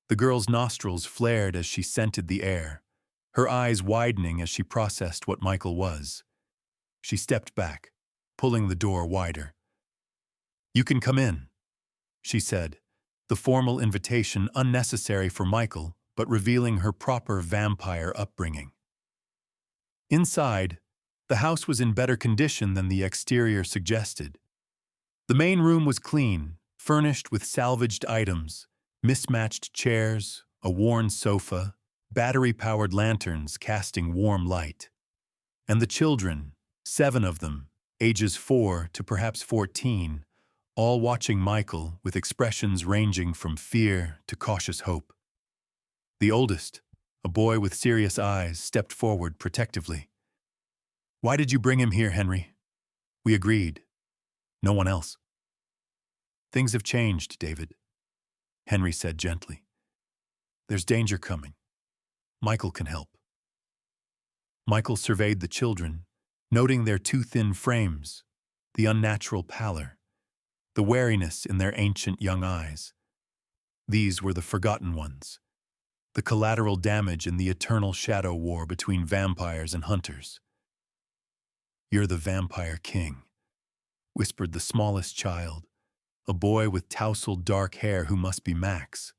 The girl's nostrils flared as she scented the air, her eyes widening as she processed what Michael was. She stepped back, pulling the door wider. "You can come in," she said, the formal invitation unnecessary for Michael, but revealing her proper vampire upbringing. Inside, the house was in better condition than the exterior suggested. The main room was clean, furnished with salvaged items, mismatched chairs, a worn sofa, battery-powered lanterns casting warm light. And the children, 7 of them, ages 4 to perhaps 14, all watching Michael with expressions ranging from fear to cautious hope. The oldest, a boy with serious eyes, stepped forward protectively. "Why did you bring him here, Henry?" "We agreed. No one else." "Things have changed, David," Henry said gently. "There's danger coming. Michael can help." Michael surveyed the children, noting their too thin frames, the unnatural pallor, the wariness in their ancient young eyes. These were the forgotten ones, the collateral damage in the eternal shadow war between vampires and hunters. "You're the vampire king," whispered the smallest child, a boy with tousled dark hair who must be Max.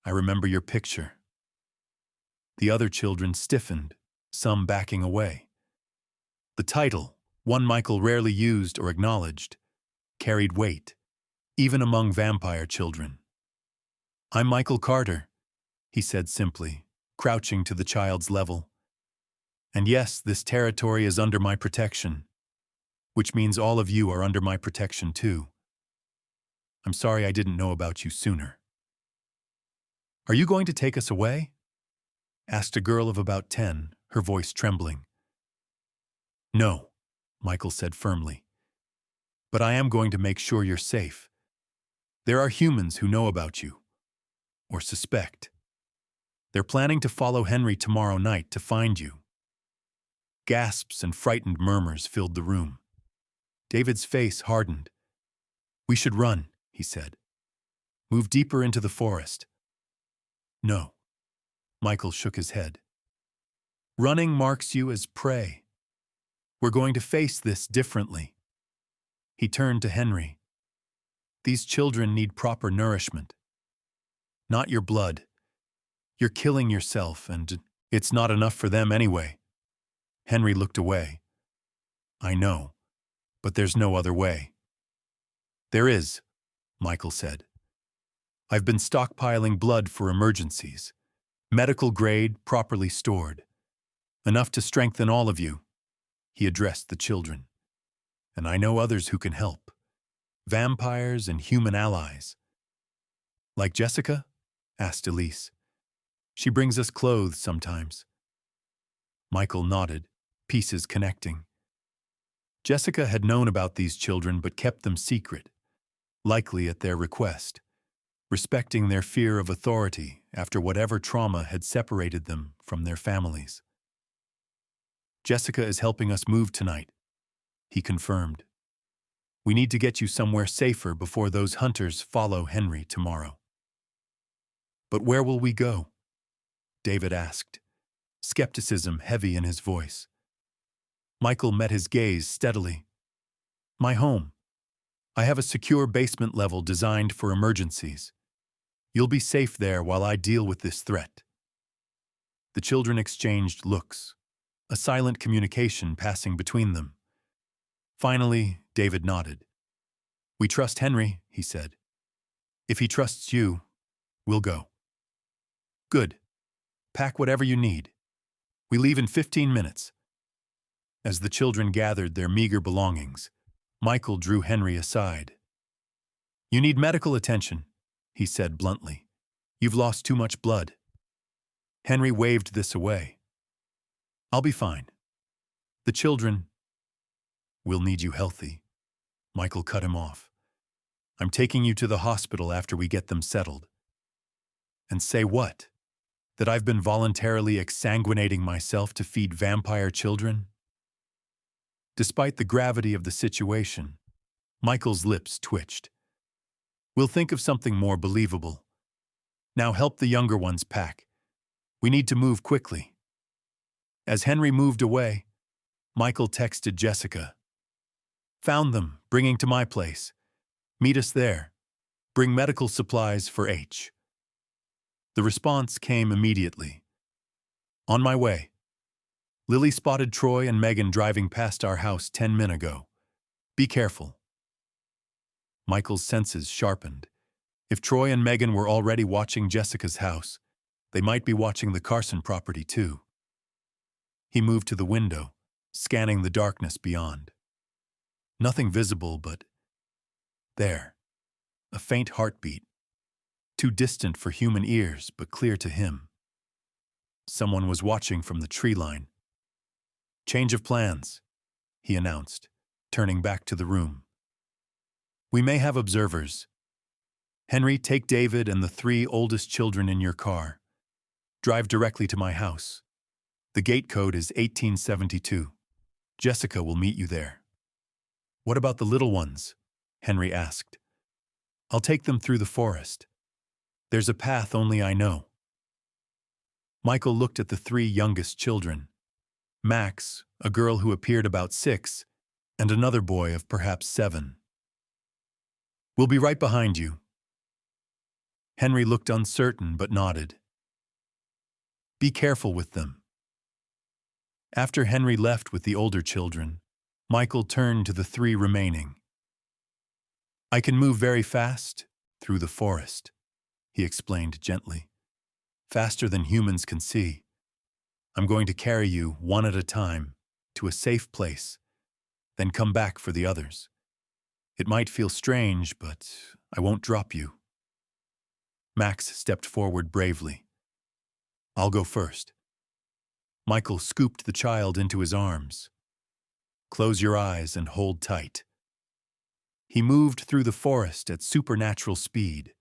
"I remember your picture." The other children stiffened, some backing away. The title, one Michael rarely used or acknowledged, carried weight, even among vampire children. "I'm Michael Carter," he said simply, crouching to the child's level. "And yes, this territory is under my protection, which means all of you are under my protection too. I'm sorry I didn't know about you sooner." "Are you going to take us away?" asked a girl of about 10, her voice trembling. "No," Michael said firmly. "But I am going to make sure you're safe. There are humans who know about you, or suspect. They're planning to follow Henry tomorrow night to find you." Gasps and frightened murmurs filled the room. David's face hardened. "We should run," he said. "Move deeper into the forest." "No." Michael shook his head. "Running marks you as prey. We're going to face this differently." He turned to Henry. "These children need proper nourishment. Not your blood. You're killing yourself, and it's not enough for them anyway." Henry looked away. "I know, but there's no other way." "There is," Michael said. "I've been stockpiling blood for emergencies. Medical grade, properly stored. Enough to strengthen all of you." He addressed the children. "And I know others who can help. Vampires and human allies." "Like Jessica?" asked Elise. "She brings us clothes sometimes." Michael nodded, pieces connecting. Jessica had known about these children but kept them secret, likely at their request, respecting their fear of authority after whatever trauma had separated them from their families. "Jessica is helping us move tonight," he confirmed. "We need to get you somewhere safer before those hunters follow Henry tomorrow." "But where will we go?" David asked, skepticism heavy in his voice. Michael met his gaze steadily. "My home. I have a secure basement level designed for emergencies. You'll be safe there while I deal with this threat." The children exchanged looks, a silent communication passing between them. Finally, David nodded. "We trust Henry," he said. "If he trusts you, we'll go." "Good. Pack whatever you need. We leave in 15 minutes. As the children gathered their meager belongings, Michael drew Henry aside. "You need medical attention," he said bluntly. "You've lost too much blood." Henry waved this away. "I'll be fine. The children will need you healthy." Michael cut him off. "I'm taking you to the hospital after we get them settled." "And say what? That I've been voluntarily exsanguinating myself to feed vampire children?" Despite the gravity of the situation, Michael's lips twitched. "We'll think of something more believable. Now help the younger ones pack. We need to move quickly." As Henry moved away, Michael texted Jessica. "Found them, bringing to my place. Meet us there. Bring medical supplies for H." The response came immediately. "On my way. Lily spotted Troy and Megan driving past our house 10 minutes ago. Be careful." Michael's senses sharpened. If Troy and Megan were already watching Jessica's house, they might be watching the Carson property too. He moved to the window, scanning the darkness beyond. Nothing visible, but there, a faint heartbeat, too distant for human ears but clear to him. Someone was watching from the tree line. "Change of plans," he announced, turning back to the room. "We may have observers. Henry, take David and the 3 oldest children in your car. Drive directly to my house. The gate code is 1872. Jessica will meet you there." "What about the little ones?" Henry asked. "I'll take them through the forest. There's a path only I know." Michael looked at the 3 youngest children. Max, a girl who appeared about 6, and another boy of perhaps 7. "We'll be right behind you." Henry looked uncertain but nodded. "Be careful with them." After Henry left with the older children, Michael turned to the 3 remaining. "I can move very fast through the forest," he explained gently. "Faster than humans can see. I'm going to carry you one at a time to a safe place, then come back for the others. It might feel strange, but I won't drop you." Max stepped forward bravely. "I'll go first." Michael scooped the child into his arms. "Close your eyes and hold tight." He moved through the forest at supernatural speed,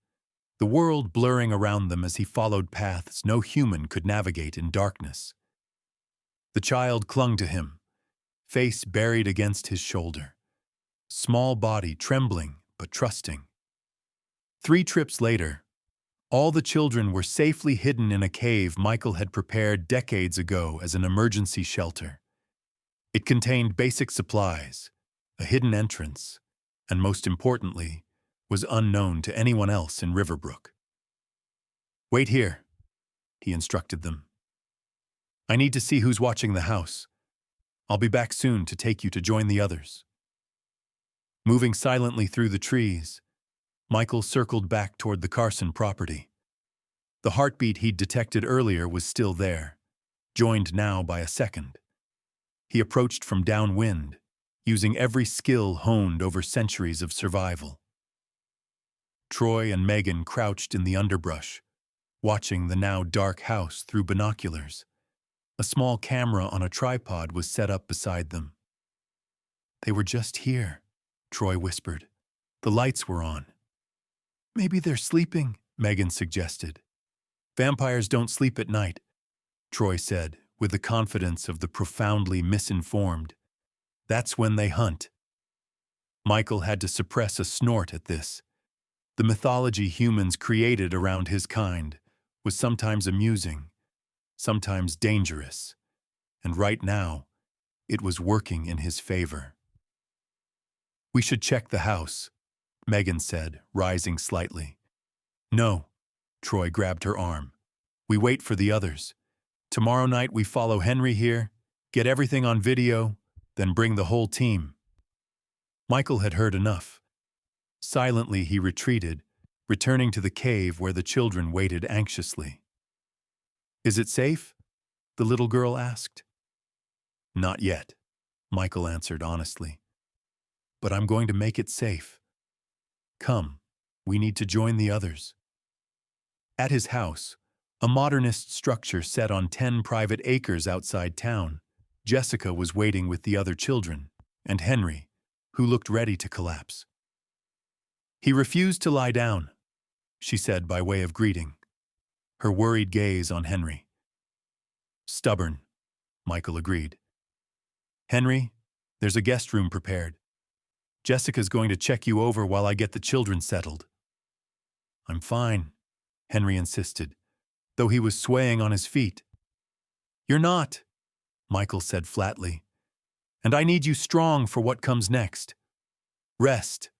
the world blurring around them as he followed paths no human could navigate in darkness. The child clung to him, face buried against his shoulder, small body trembling but trusting. 3 trips later, all the children were safely hidden in a cave Michael had prepared decades ago as an emergency shelter. It contained basic supplies, a hidden entrance, and most importantly, was unknown to anyone else in Riverbrook. "Wait here," he instructed them. "I need to see who's watching the house. I'll be back soon to take you to join the others." Moving silently through the trees, Michael circled back toward the Carson property. The heartbeat he'd detected earlier was still there, joined now by a second. He approached from downwind, using every skill honed over centuries of survival. Troy and Megan crouched in the underbrush, watching the now dark house through binoculars. A small camera on a tripod was set up beside them. "They were just here," Troy whispered. "The lights were on." "Maybe they're sleeping," Megan suggested. Vampires don't sleep at night, Troy said, with the confidence of the profoundly misinformed. That's when they hunt. Michael had to suppress a snort at this. The mythology humans created around his kind was sometimes amusing, sometimes dangerous, and right now, it was working in his favor. We should check the house, Megan said, rising slightly. No, Troy grabbed her arm. We wait for the others. Tomorrow night we follow Henry here, get everything on video, then bring the whole team. Michael had heard enough. Silently he retreated, returning to the cave where the children waited anxiously. Is it safe? The little girl asked. Not yet, Michael answered honestly. But I'm going to make it safe. Come, we need to join the others. At his house, a modernist structure set on 10 private acres outside town, Jessica was waiting with the other children, and Henry, who looked ready to collapse. He refused to lie down, she said by way of greeting, her worried gaze on Henry. Stubborn, Michael agreed. Henry, there's a guest room prepared. Jessica's going to check you over while I get the children settled. I'm fine, Henry insisted, though he was swaying on his feet. You're not, Michael said flatly, and I need you strong for what comes next. Rest.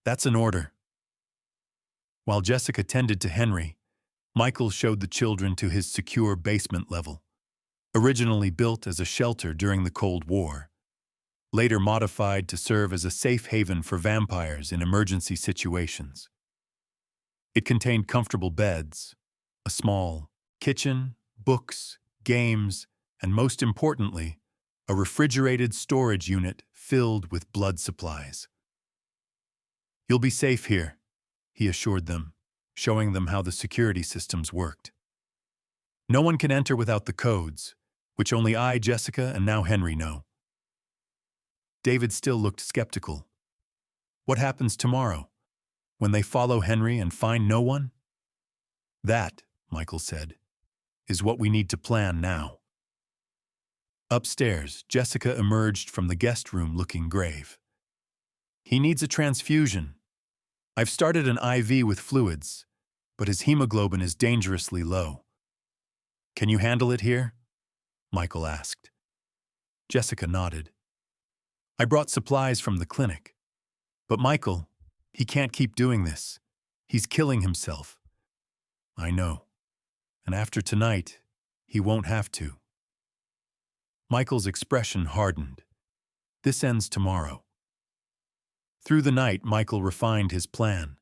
That's an order. While Jessica tended to Henry, Michael showed the children to his secure basement level, originally built as a shelter during the Cold War, later modified to serve as a safe haven for vampires in emergency situations. It contained comfortable beds, a small kitchen, books, games, and most importantly, a refrigerated storage unit filled with blood supplies. You'll be safe here, he assured them, showing them how the security systems worked. No one can enter without the codes, which only I, Jessica, and now Henry know. David still looked skeptical. What happens tomorrow, when they follow Henry and find no one? That, Michael said, is what we need to plan now. Upstairs, Jessica emerged from the guest room looking grave. He needs a transfusion. I've started an IV with fluids, but his hemoglobin is dangerously low. Can you handle it here? Michael asked. Jessica nodded. I brought supplies from the clinic. But Michael, he can't keep doing this. He's killing himself. I know. And after tonight, he won't have to. Michael's expression hardened. This ends tomorrow. Through the night, Michael refined his plan.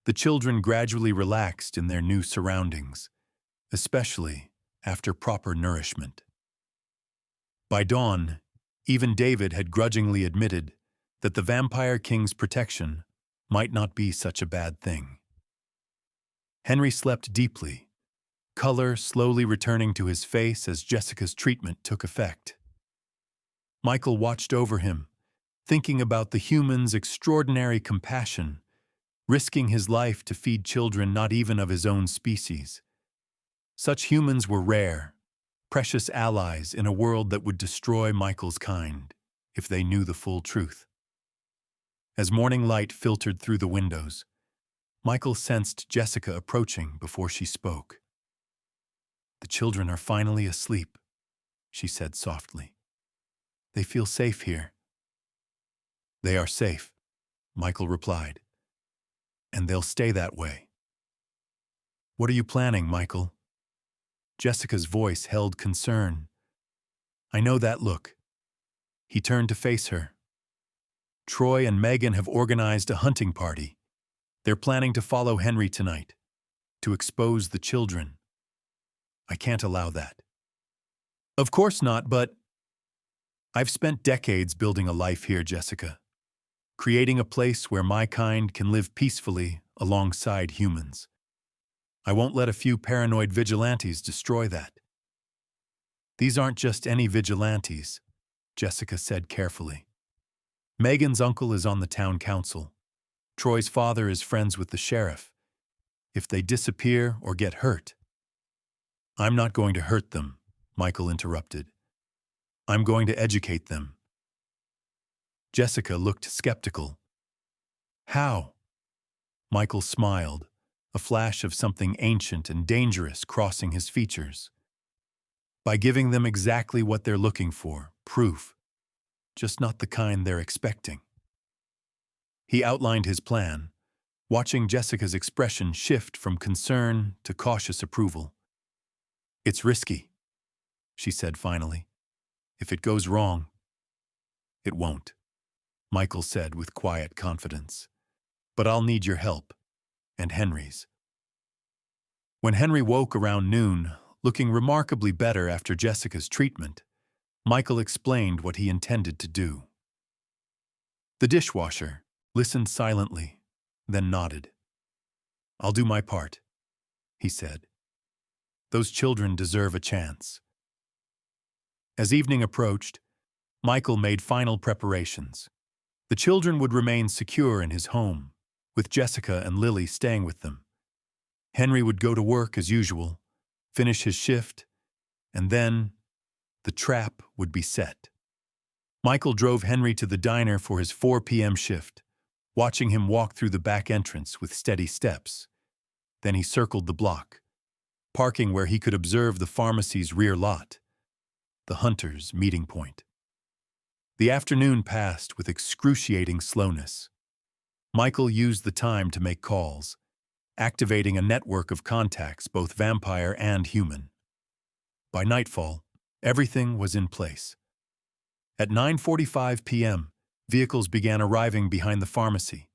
The children gradually relaxed in their new surroundings, especially after proper nourishment. By dawn, even David had grudgingly admitted that the Vampire King's protection might not be such a bad thing. Henry slept deeply, color slowly returning to his face as Jessica's treatment took effect. Michael watched over him, thinking about the human's extraordinary compassion, risking his life to feed children not even of his own species. Such humans were rare, precious allies in a world that would destroy Michael's kind if they knew the full truth. As morning light filtered through the windows, Michael sensed Jessica approaching before she spoke. The children are finally asleep, she said softly. They feel safe here. They are safe, Michael replied. And they'll stay that way. What are you planning, Michael? Jessica's voice held concern. I know that look. He turned to face her. Troy and Megan have organized a hunting party. They're planning to follow Henry tonight, to expose the children. I can't allow that. Of course not, but I've spent decades building a life here, Jessica, creating a place where my kind can live peacefully alongside humans. I won't let a few paranoid vigilantes destroy that. These aren't just any vigilantes, Jessica said carefully. Megan's uncle is on the town council. Troy's father is friends with the sheriff. If they disappear or get hurt, I'm not going to hurt them, Michael interrupted. I'm going to educate them. Jessica looked skeptical. How? Michael smiled, a flash of something ancient and dangerous crossing his features. By giving them exactly what they're looking for, proof, just not the kind they're expecting. He outlined his plan, watching Jessica's expression shift from concern to cautious approval. It's risky, she said finally. If it goes wrong, it won't, Michael said with quiet confidence. But I'll need your help, and Henry's. When Henry woke around noon, looking remarkably better after Jessica's treatment, Michael explained what he intended to do. The dishwasher listened silently, then nodded. I'll do my part, he said. Those children deserve a chance. As evening approached, Michael made final preparations. The children would remain secure in his home, with Jessica and Lily staying with them. Henry would go to work as usual, finish his shift, and then the trap would be set. Michael drove Henry to the diner for his 4 p.m. shift, watching him walk through the back entrance with steady steps. Then he circled the block, parking where he could observe the pharmacy's rear lot, the hunter's meeting point. The afternoon passed with excruciating slowness. Michael used the time to make calls, activating a network of contacts, both vampire and human. By nightfall, everything was in place. At 9:45 p.m., vehicles began arriving behind the pharmacy.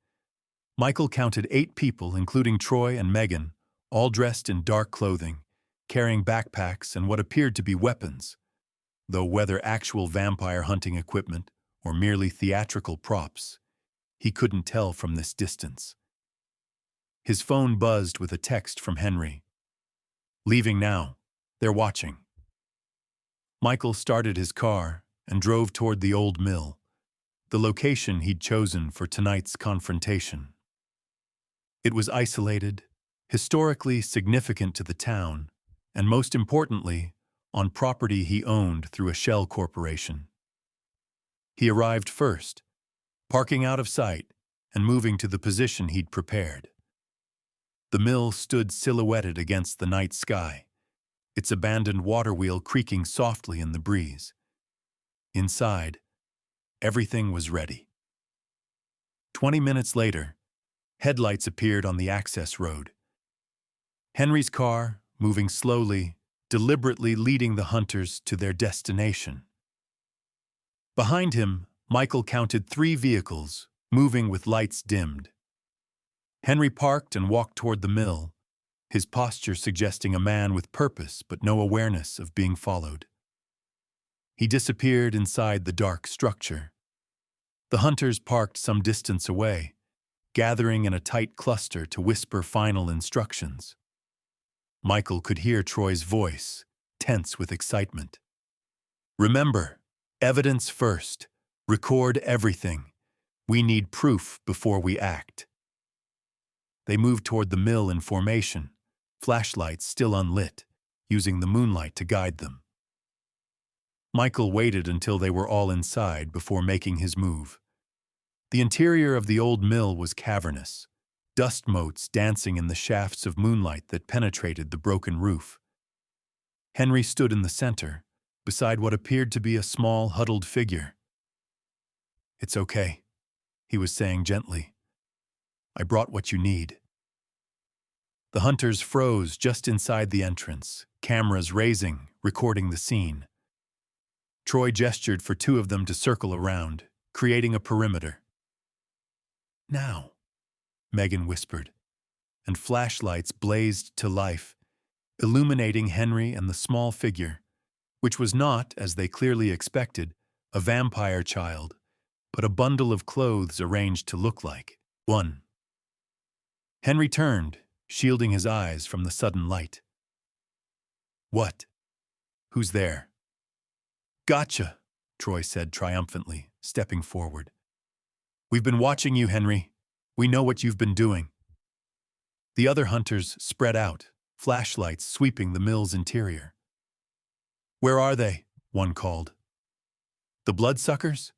Michael counted 8 people, including Troy and Megan, all dressed in dark clothing, carrying backpacks and what appeared to be weapons, though whether actual vampire hunting equipment or merely theatrical props, he couldn't tell from this distance. His phone buzzed with a text from Henry. Leaving now. They're watching. Michael started his car and drove toward the old mill, the location he'd chosen for tonight's confrontation. It was isolated, historically significant to the town, and most importantly, on property he owned through a shell corporation. He arrived first, parking out of sight and moving to the position he'd prepared. The mill stood silhouetted against the night sky, its abandoned water wheel creaking softly in the breeze. Inside, everything was ready. 20 minutes later, headlights appeared on the access road. Henry's car, moving slowly, deliberately leading the hunters to their destination. Behind him, Michael counted 3 vehicles, moving with lights dimmed. Henry parked and walked toward the mill, his posture suggesting a man with purpose but no awareness of being followed. He disappeared inside the dark structure. The hunters parked some distance away, gathering in a tight cluster to whisper final instructions. Michael could hear Troy's voice, tense with excitement. Remember, evidence first. Record everything. We need proof before we act. They moved toward the mill in formation, flashlights still unlit, using the moonlight to guide them. Michael waited until they were all inside before making his move. The interior of the old mill was cavernous, dust motes dancing in the shafts of moonlight that penetrated the broken roof. Henry stood in the center, beside what appeared to be a small, huddled figure. "It's okay," he was saying gently. "I brought what you need." The hunters froze just inside the entrance, cameras raising, recording the scene. Troy gestured for 2 of them to circle around, creating a perimeter. "Now," Megan whispered, and flashlights blazed to life, illuminating Henry and the small figure, which was not, as they clearly expected, a vampire child, but a bundle of clothes arranged to look like one. Henry turned, shielding his eyes from the sudden light. "What? Who's there?" "Gotcha," Troy said triumphantly, stepping forward. "We've been watching you, Henry. We know what you've been doing." The other hunters spread out, flashlights sweeping the mill's interior. "Where are they?" one called. "The bloodsuckers?"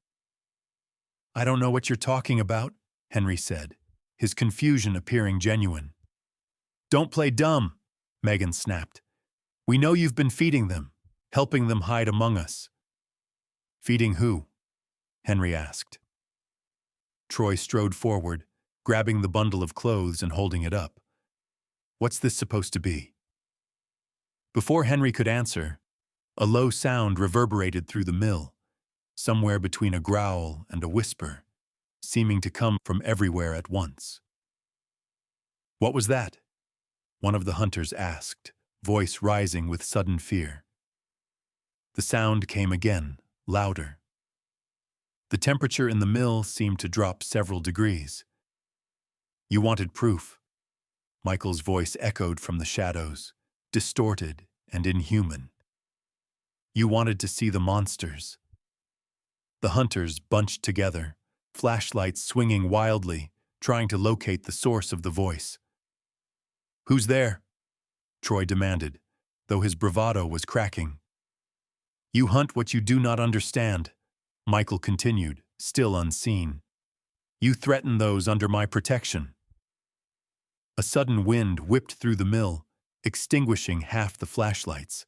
"I don't know what you're talking about," Henry said, his confusion appearing genuine. "Don't play dumb," Megan snapped. "We know you've been feeding them, helping them hide among us." "Feeding who?" Henry asked. Troy strode forward, grabbing the bundle of clothes and holding it up. "What's this supposed to be?" Before Henry could answer, a low sound reverberated through the mill, somewhere between a growl and a whisper, seeming to come from everywhere at once. "What was that?" one of the hunters asked, voice rising with sudden fear. The sound came again, louder. The temperature in the mill seemed to drop several degrees. "You wanted proof." Michael's voice echoed from the shadows, distorted and inhuman. "You wanted to see the monsters." The hunters bunched together, flashlights swinging wildly, trying to locate the source of the voice. "Who's there?" Troy demanded, though his bravado was cracking. "You hunt what you do not understand," Michael continued, still unseen. "You threaten those under my protection." A sudden wind whipped through the mill, extinguishing half the flashlights.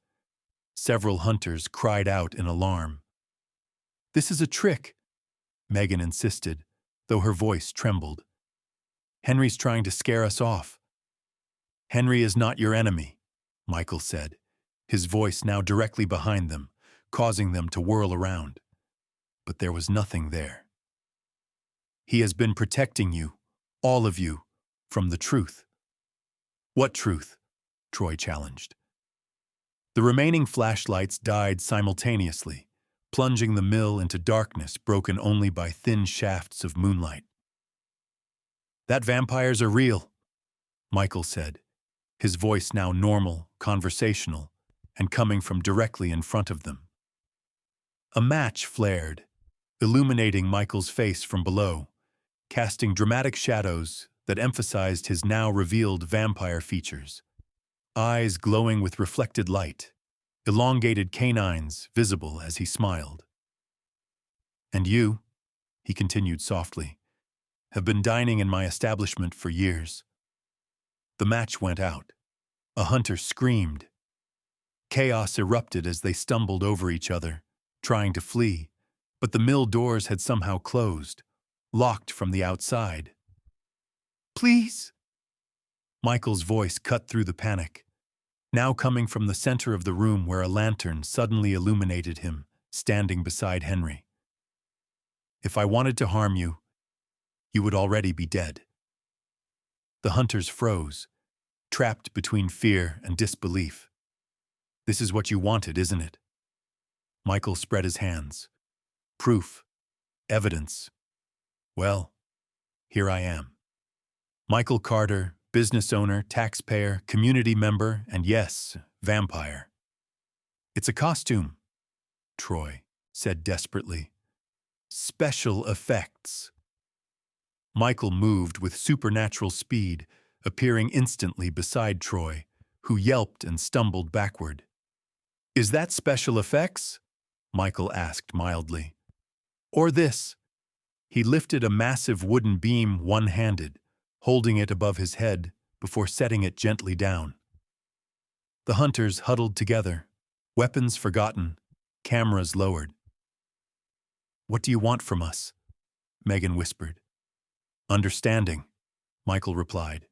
Several hunters cried out in alarm. "This is a trick," Megan insisted, though her voice trembled. "Henry's trying to scare us off." "Henry is not your enemy," Michael said, his voice now directly behind them, causing them to whirl around. But there was nothing there. "He has been protecting you, all of you, from the truth." "What truth?" Troy challenged. The remaining flashlights died simultaneously, plunging the mill into darkness broken only by thin shafts of moonlight. "That vampires are real," Michael said, his voice now normal, conversational, and coming from directly in front of them. A match flared, illuminating Michael's face from below, casting dramatic shadows that emphasized his now revealed vampire features. Eyes glowing with reflected light, elongated canines visible as he smiled. "And you," he continued softly, "have been dining in my establishment for years." The match went out. A hunter screamed. Chaos erupted as they stumbled over each other, trying to flee, but the mill doors had somehow closed, locked from the outside. "Please!" Michael's voice cut through the panic, now coming from the center of the room where a lantern suddenly illuminated him, standing beside Henry. "If I wanted to harm you, you would already be dead." The hunters froze, trapped between fear and disbelief. "This is what you wanted, isn't it?" Michael spread his hands. "Proof. Evidence. Well, here I am. Michael Carter, business owner, taxpayer, community member, and yes, vampire." "It's a costume," Troy said desperately. "Special effects." Michael moved with supernatural speed, appearing instantly beside Troy, who yelped and stumbled backward. "Is that special effects?" Michael asked mildly. "Or this?" He lifted a massive wooden beam one-handed, holding it above his head before setting it gently down. The hunters huddled together, weapons forgotten, cameras lowered. "What do you want from us?" Megan whispered. "Understanding," Michael replied.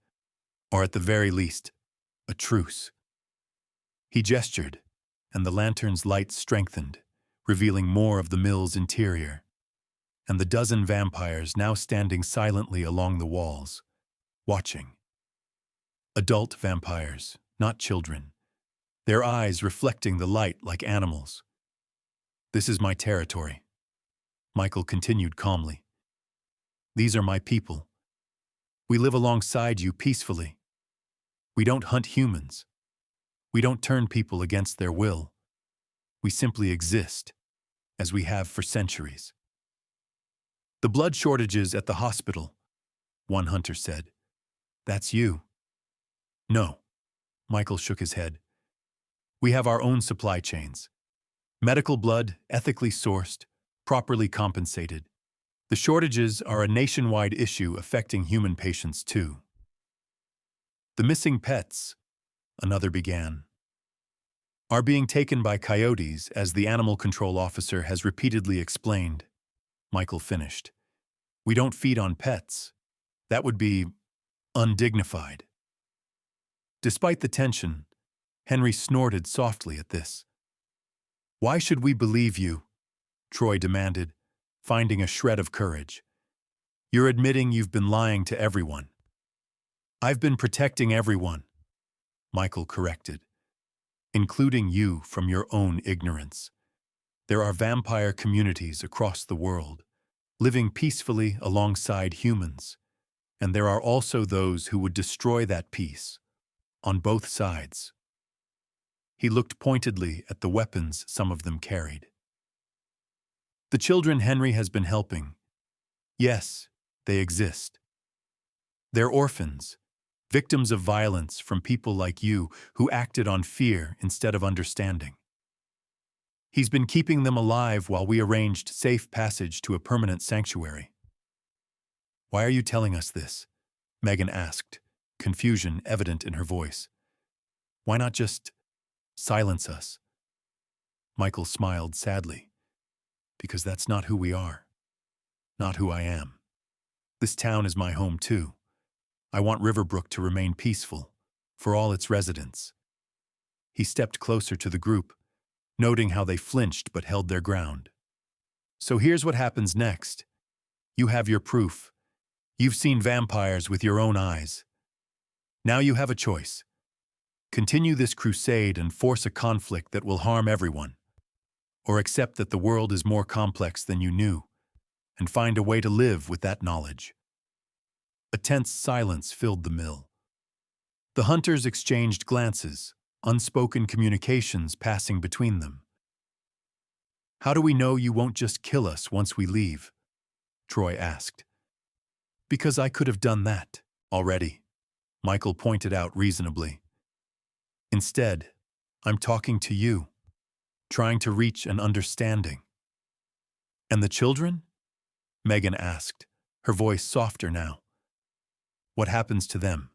"Or at the very least, a truce." He gestured, and the lantern's light strengthened, revealing more of the mill's interior, and the dozen vampires now standing silently along the walls, watching. Adult vampires, not children, their eyes reflecting the light like animals. "This is my territory," Michael continued calmly. "These are my people. We live alongside you peacefully. We don't hunt humans. We don't turn people against their will. We simply exist, as we have for centuries." "The blood shortages at the hospital," one hunter said. "That's you." "No," Michael shook his head. We have our own supply chains. Medical blood, ethically sourced, properly compensated. The shortages are a nationwide issue affecting human patients too. The missing pets, another began, are being taken by coyotes, as the animal control officer has repeatedly explained. Michael finished. We don't feed on pets. That would be undignified. Despite the tension, Henry snorted softly at this. Why should we believe you? Troy demanded, finding a shred of courage. You're admitting you've been lying to everyone. I've been protecting everyone, Michael corrected, including you from your own ignorance. There are vampire communities across the world, living peacefully alongside humans, and there are also those who would destroy that peace, on both sides. He looked pointedly at the weapons some of them carried. The children Henry has been helping, yes, they exist. They're orphans, victims of violence from people like you who acted on fear instead of understanding. He's been keeping them alive while we arranged safe passage to a permanent sanctuary. Why are you telling us this? Megan asked, confusion evident in her voice. Why not just silence us? Michael smiled sadly. Because that's not who we are. Not who I am. This town is my home too. I want Riverbrook to remain peaceful, for all its residents. He stepped closer to the group, noting how they flinched but held their ground. So here's what happens next. You have your proof. You've seen vampires with your own eyes. Now you have a choice. Continue this crusade and force a conflict that will harm everyone, or accept that the world is more complex than you knew, and find a way to live with that knowledge. A tense silence filled the mill. The hunters exchanged glances, unspoken communications passing between them. How do we know you won't just kill us once we leave? Troy asked. Because I could have done that already, Michael pointed out reasonably. Instead, I'm talking to you, trying to reach an understanding. And the children? Megan asked, her voice softer now. What happens to them?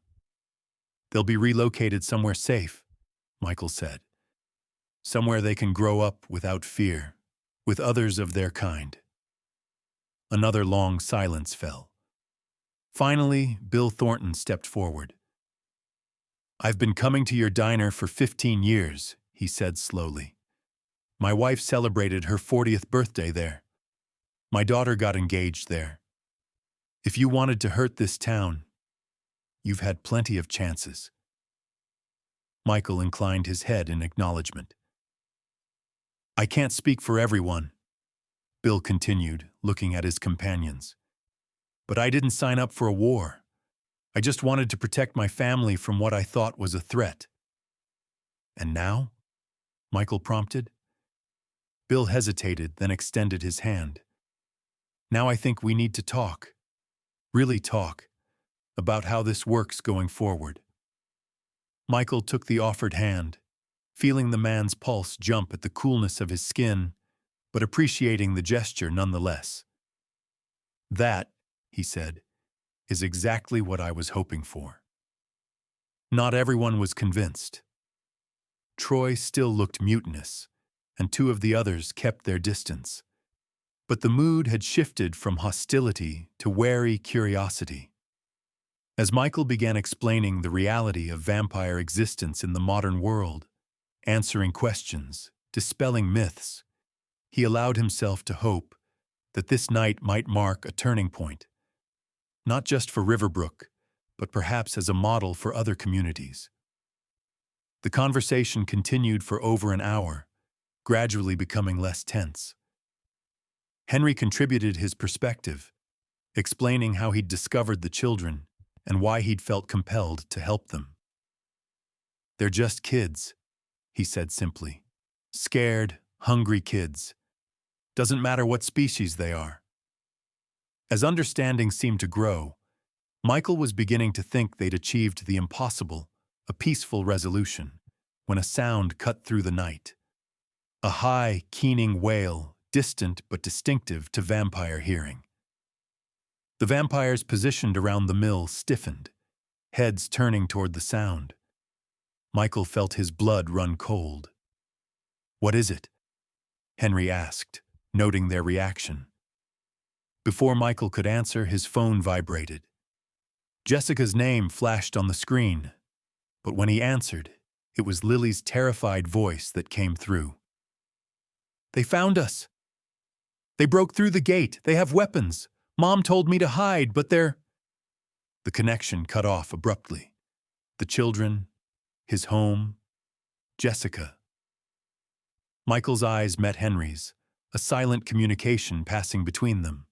They'll be relocated somewhere safe, Michael said. Somewhere they can grow up without fear, with others of their kind. Another long silence fell. Finally, Bill Thornton stepped forward. I've been coming to your diner for 15 years, he said slowly. My wife celebrated her 40th birthday there. My daughter got engaged there. If you wanted to hurt this town, you've had plenty of chances. Michael inclined his head in acknowledgement. I can't speak for everyone, Bill continued, looking at his companions. But I didn't sign up for a war. I just wanted to protect my family from what I thought was a threat. And now? Michael prompted. Bill hesitated, then extended his hand. Now I think we need to talk. Really talk. About how this works going forward. Michael took the offered hand, feeling the man's pulse jump at the coolness of his skin, but appreciating the gesture nonetheless. That, he said, is exactly what I was hoping for. Not everyone was convinced. Troy still looked mutinous, and two of the others kept their distance. But the mood had shifted from hostility to wary curiosity. As Michael began explaining the reality of vampire existence in the modern world, answering questions, dispelling myths, he allowed himself to hope that this night might mark a turning point, not just for Riverbrook, but perhaps as a model for other communities. The conversation continued for over an hour, gradually becoming less tense. Henry contributed his perspective, explaining how he'd discovered the children and why he'd felt compelled to help them. They're just kids, he said simply. Scared, hungry kids. Doesn't matter what species they are. As understanding seemed to grow, Michael was beginning to think they'd achieved the impossible a peaceful resolution, when a sound cut through the night. A high, keening wail, distant but distinctive to vampire hearing. The vampires positioned around the mill stiffened, heads turning toward the sound. Michael felt his blood run cold. "What is it?" Henry asked, noting their reaction. Before Michael could answer, his phone vibrated. Jessica's name flashed on the screen, but when he answered, it was Lily's terrified voice that came through. "They found us. They broke through the gate. They have weapons. Mom told me to hide, but they're—" The connection cut off abruptly. The children, his home, Jessica. Michael's eyes met Henry's, a silent communication passing between them.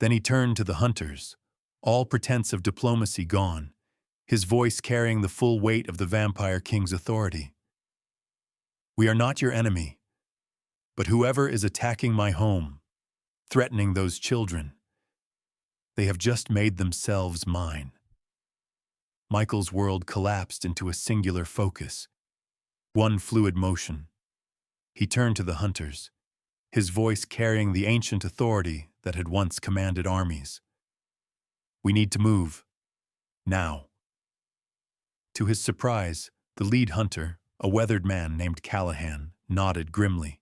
Then he turned to the hunters, all pretense of diplomacy gone, his voice carrying the full weight of the Vampire King's authority. "We are not your enemy, but whoever is attacking my home, threatening those children, they have just made themselves mine." Michael's world collapsed into a singular focus, one fluid motion. He turned to the hunters, his voice carrying the ancient authority that had once commanded armies. "We need to move. Now." To his surprise, the lead hunter, a weathered man named Callahan, nodded grimly.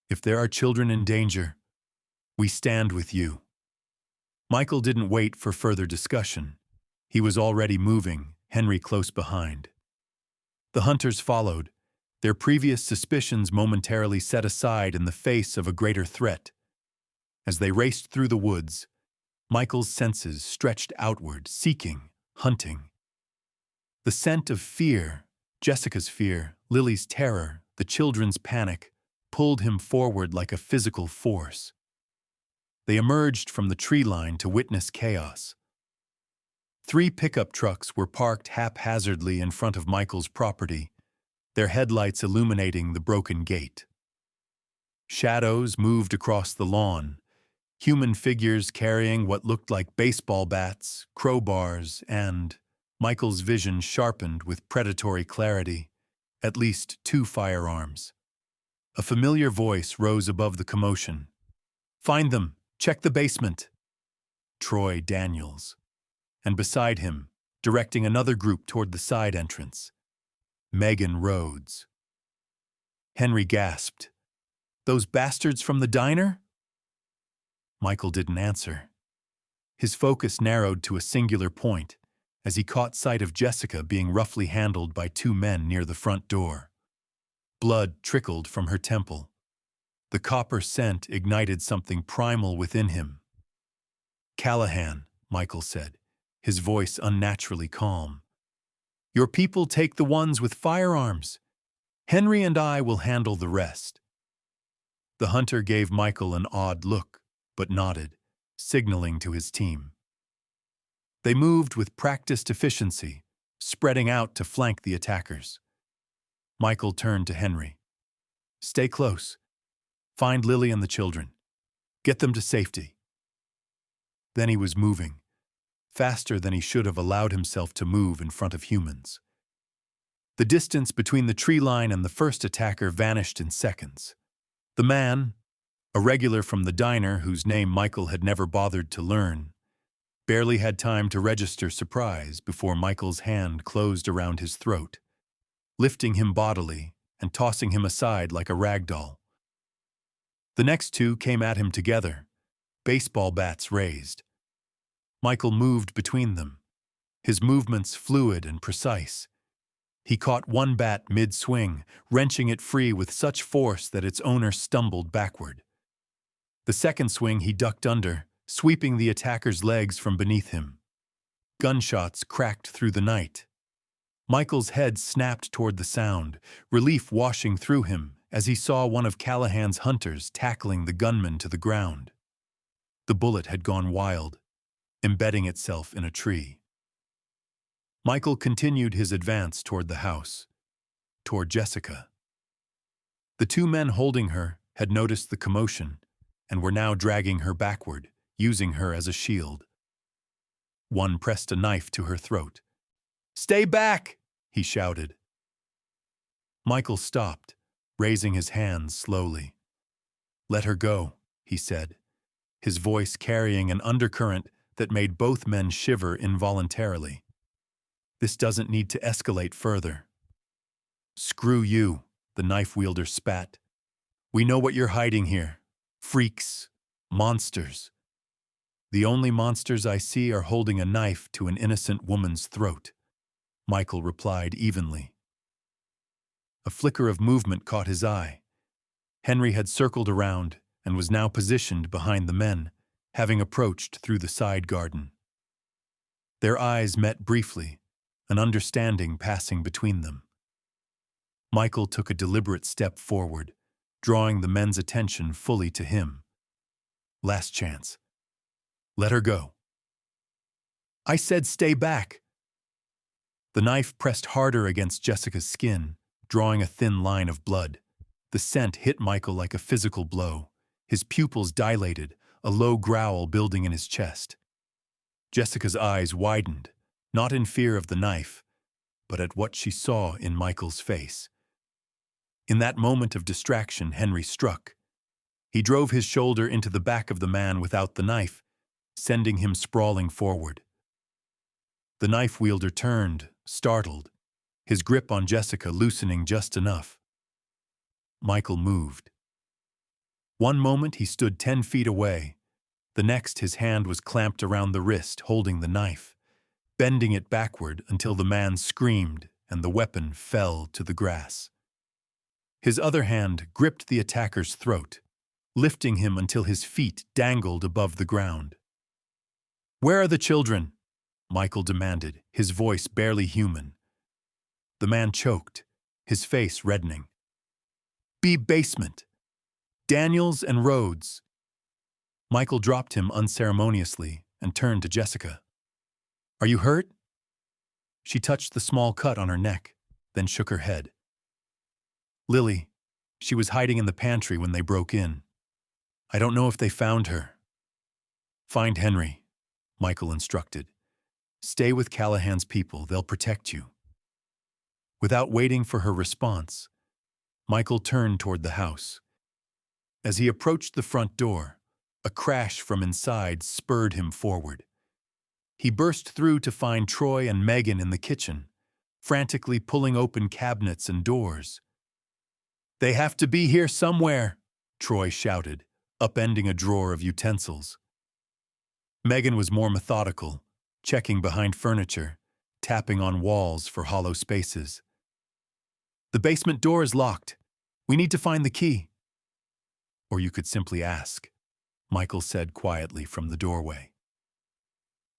"If there are children in danger, we stand with you." Michael didn't wait for further discussion. He was already moving, Henry close behind. The hunters followed, their previous suspicions momentarily set aside in the face of a greater threat. As they raced through the woods, Michael's senses stretched outward, seeking, hunting. The scent of fear, Jessica's fear, Lily's terror, the children's panic, pulled him forward like a physical force. They emerged from the tree line to witness chaos. 3 pickup trucks were parked haphazardly in front of Michael's property, their headlights illuminating the broken gate. Shadows moved across the lawn, human figures carrying what looked like baseball bats, crowbars, and, Michael's vision sharpened with predatory clarity, at least 2 firearms. A familiar voice rose above the commotion. "Find them! Check the basement!" Troy Daniels. And beside him, directing another group toward the side entrance, Megan Rhodes. Henry gasped. "Those bastards from the diner?" Michael didn't answer. His focus narrowed to a singular point as he caught sight of Jessica being roughly handled by 2 men near the front door. Blood trickled from her temple. The copper scent ignited something primal within him. "Callahan," Michael said, his voice unnaturally calm. "Your people take the ones with firearms. Henry and I will handle the rest." The hunter gave Michael an odd look, but nodded, signaling to his team. They moved with practiced efficiency, spreading out to flank the attackers. Michael turned to Henry. "Stay close. Find Lily and the children. Get them to safety." Then he was moving, faster than he should have allowed himself to move in front of humans. The distance between the tree line and the first attacker vanished in seconds. The man, a regular from the diner whose name Michael had never bothered to learn, barely had time to register surprise before Michael's hand closed around his throat, lifting him bodily and tossing him aside like a rag doll. The next 2 came at him together, baseball bats raised. Michael moved between them, his movements fluid and precise. He caught one bat mid-swing, wrenching it free with such force that its owner stumbled backward. The second swing he ducked under, sweeping the attacker's legs from beneath him. Gunshots cracked through the night. Michael's head snapped toward the sound, relief washing through him as he saw one of Callahan's hunters tackling the gunman to the ground. The bullet had gone wild, embedding itself in a tree. Michael continued his advance toward the house, toward Jessica. The 2 men holding her had noticed the commotion and were now dragging her backward, using her as a shield. One pressed a knife to her throat. "Stay back!" he shouted. Michael stopped, raising his hands slowly. Let her go, he said, his voice carrying an undercurrent that made both men shiver involuntarily. This doesn't need to escalate further. Screw you, the knife wielder spat. We know what you're hiding here. Freaks. Monsters. The only monsters I see are holding a knife to an innocent woman's throat, Michael replied evenly. A flicker of movement caught his eye. Henry had circled around and was now positioned behind the men, having approached through the side garden. Their eyes met briefly, an understanding passing between them. Michael took a deliberate step forward, drawing the men's attention fully to him. Last chance. Let her go. I said stay back. The knife pressed harder against Jessica's skin, drawing a thin line of blood. The scent hit Michael like a physical blow. His pupils dilated, a low growl building in his chest. Jessica's eyes widened, not in fear of the knife, but at what she saw in Michael's face. In that moment of distraction, Henry struck. He drove his shoulder into the back of the man without the knife, sending him sprawling forward. The knife wielder turned, startled, his grip on Jessica loosening just enough. Michael moved. One moment he stood 10 feet away. The next his hand was clamped around the wrist, holding the knife, bending it backward until the man screamed and the weapon fell to the grass. His other hand gripped the attacker's throat, lifting him until his feet dangled above the ground. Where are the children? Michael demanded, his voice barely human. The man choked, his face reddening. B basement. Daniels and Rhodes. Michael dropped him unceremoniously and turned to Jessica. Are you hurt? She touched the small cut on her neck, then shook her head. Lily, she was hiding in the pantry when they broke in. I don't know if they found her. Find Henry, Michael instructed. Stay with Callahan's people, they'll protect you. Without waiting for her response, Michael turned toward the house. As he approached the front door, a crash from inside spurred him forward. He burst through to find Troy and Megan in the kitchen, frantically pulling open cabinets and doors. They have to be here somewhere, Troy shouted, upending a drawer of utensils. Megan was more methodical, checking behind furniture, tapping on walls for hollow spaces. The basement door is locked. We need to find the key. Or you could simply ask, Michael said quietly from the doorway.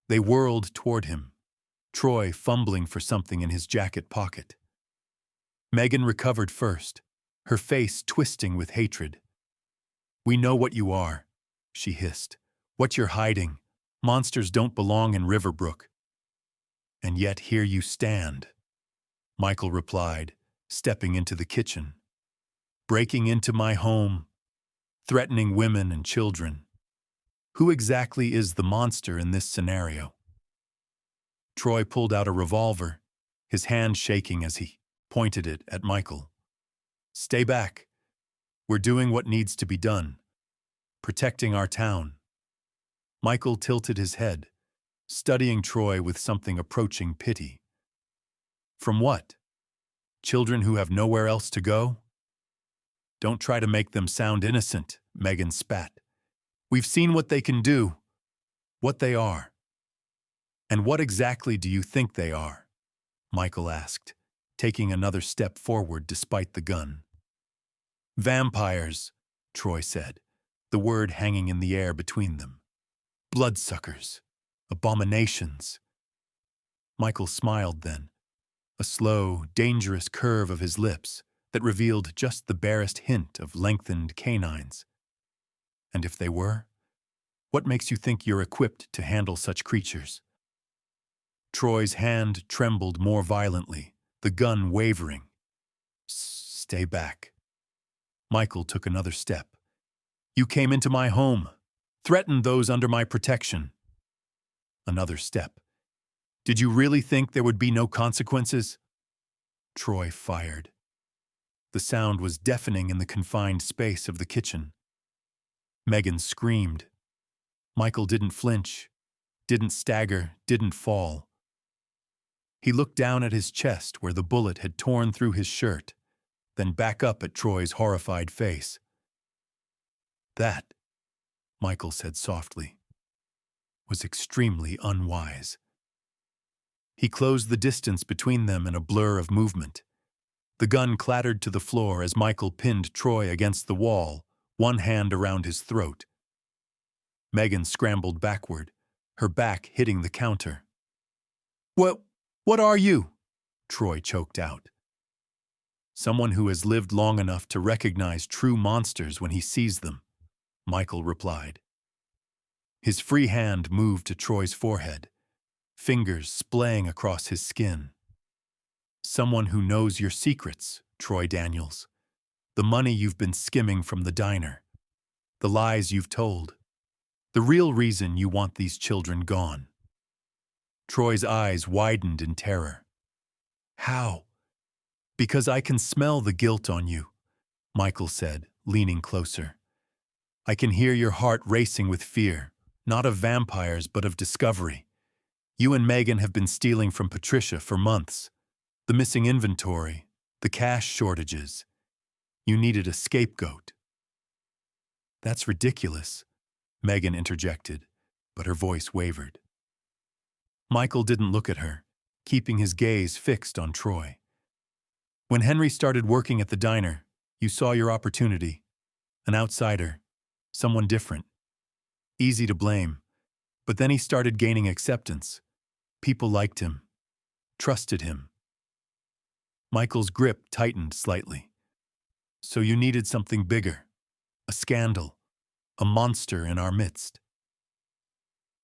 They whirled toward him, Troy fumbling for something in his jacket pocket. Megan recovered first, her face twisting with hatred. We know what you are, she hissed. What you're hiding. Monsters don't belong in Riverbrook. And yet here you stand, Michael replied, stepping into the kitchen. Breaking into my home, threatening women and children. Who exactly is the monster in this scenario? Troy pulled out a revolver, his hand shaking as he pointed it at Michael. Stay back. We're doing what needs to be done. Protecting our town. Michael tilted his head, studying Troy with something approaching pity. From what? Children who have nowhere else to go? Don't try to make them sound innocent, Megan spat. We've seen what they can do, what they are. And what exactly do you think they are? Michael asked, taking another step forward despite the gun. Vampires, Troy said, the word hanging in the air between them. Bloodsuckers, abominations. Michael smiled then, a slow, dangerous curve of his lips that revealed just the barest hint of lengthened canines. And if they were, what makes you think you're equipped to handle such creatures? Troy's hand trembled more violently, the gun wavering. Stay back. Michael took another step. You came into my home, threatened those under my protection. Another step. Did you really think there would be no consequences? Troy fired. The sound was deafening in the confined space of the kitchen. Megan screamed. Michael didn't flinch, didn't stagger, didn't fall. He looked down at his chest where the bullet had torn through his shirt, then back up at Troy's horrified face. That, Michael said softly, was extremely unwise. He closed the distance between them in a blur of movement. The gun clattered to the floor as Michael pinned Troy against the wall, one hand around his throat. Megan scrambled backward, her back hitting the counter. What are you?" Troy choked out. "Someone who has lived long enough to recognize true monsters when he sees them," Michael replied. His free hand moved to Troy's forehead, fingers splaying across his skin. "Someone who knows your secrets, Troy Daniels. The money you've been skimming from the diner. The lies you've told. The real reason you want these children gone." Troy's eyes widened in terror. "How?" "Because I can smell the guilt on you," Michael said, leaning closer. "I can hear your heart racing with fear, not of vampires but of discovery. You and Megan have been stealing from Patricia for months. The missing inventory, the cash shortages. You needed a scapegoat." "That's ridiculous," Megan interjected, but her voice wavered. Michael didn't look at her, keeping his gaze fixed on Troy. "When Henry started working at the diner, you saw your opportunity. An outsider, someone different. Easy to blame, but then he started gaining acceptance. People liked him, trusted him." Michael's grip tightened slightly. "So you needed something bigger, a scandal, a monster in our midst."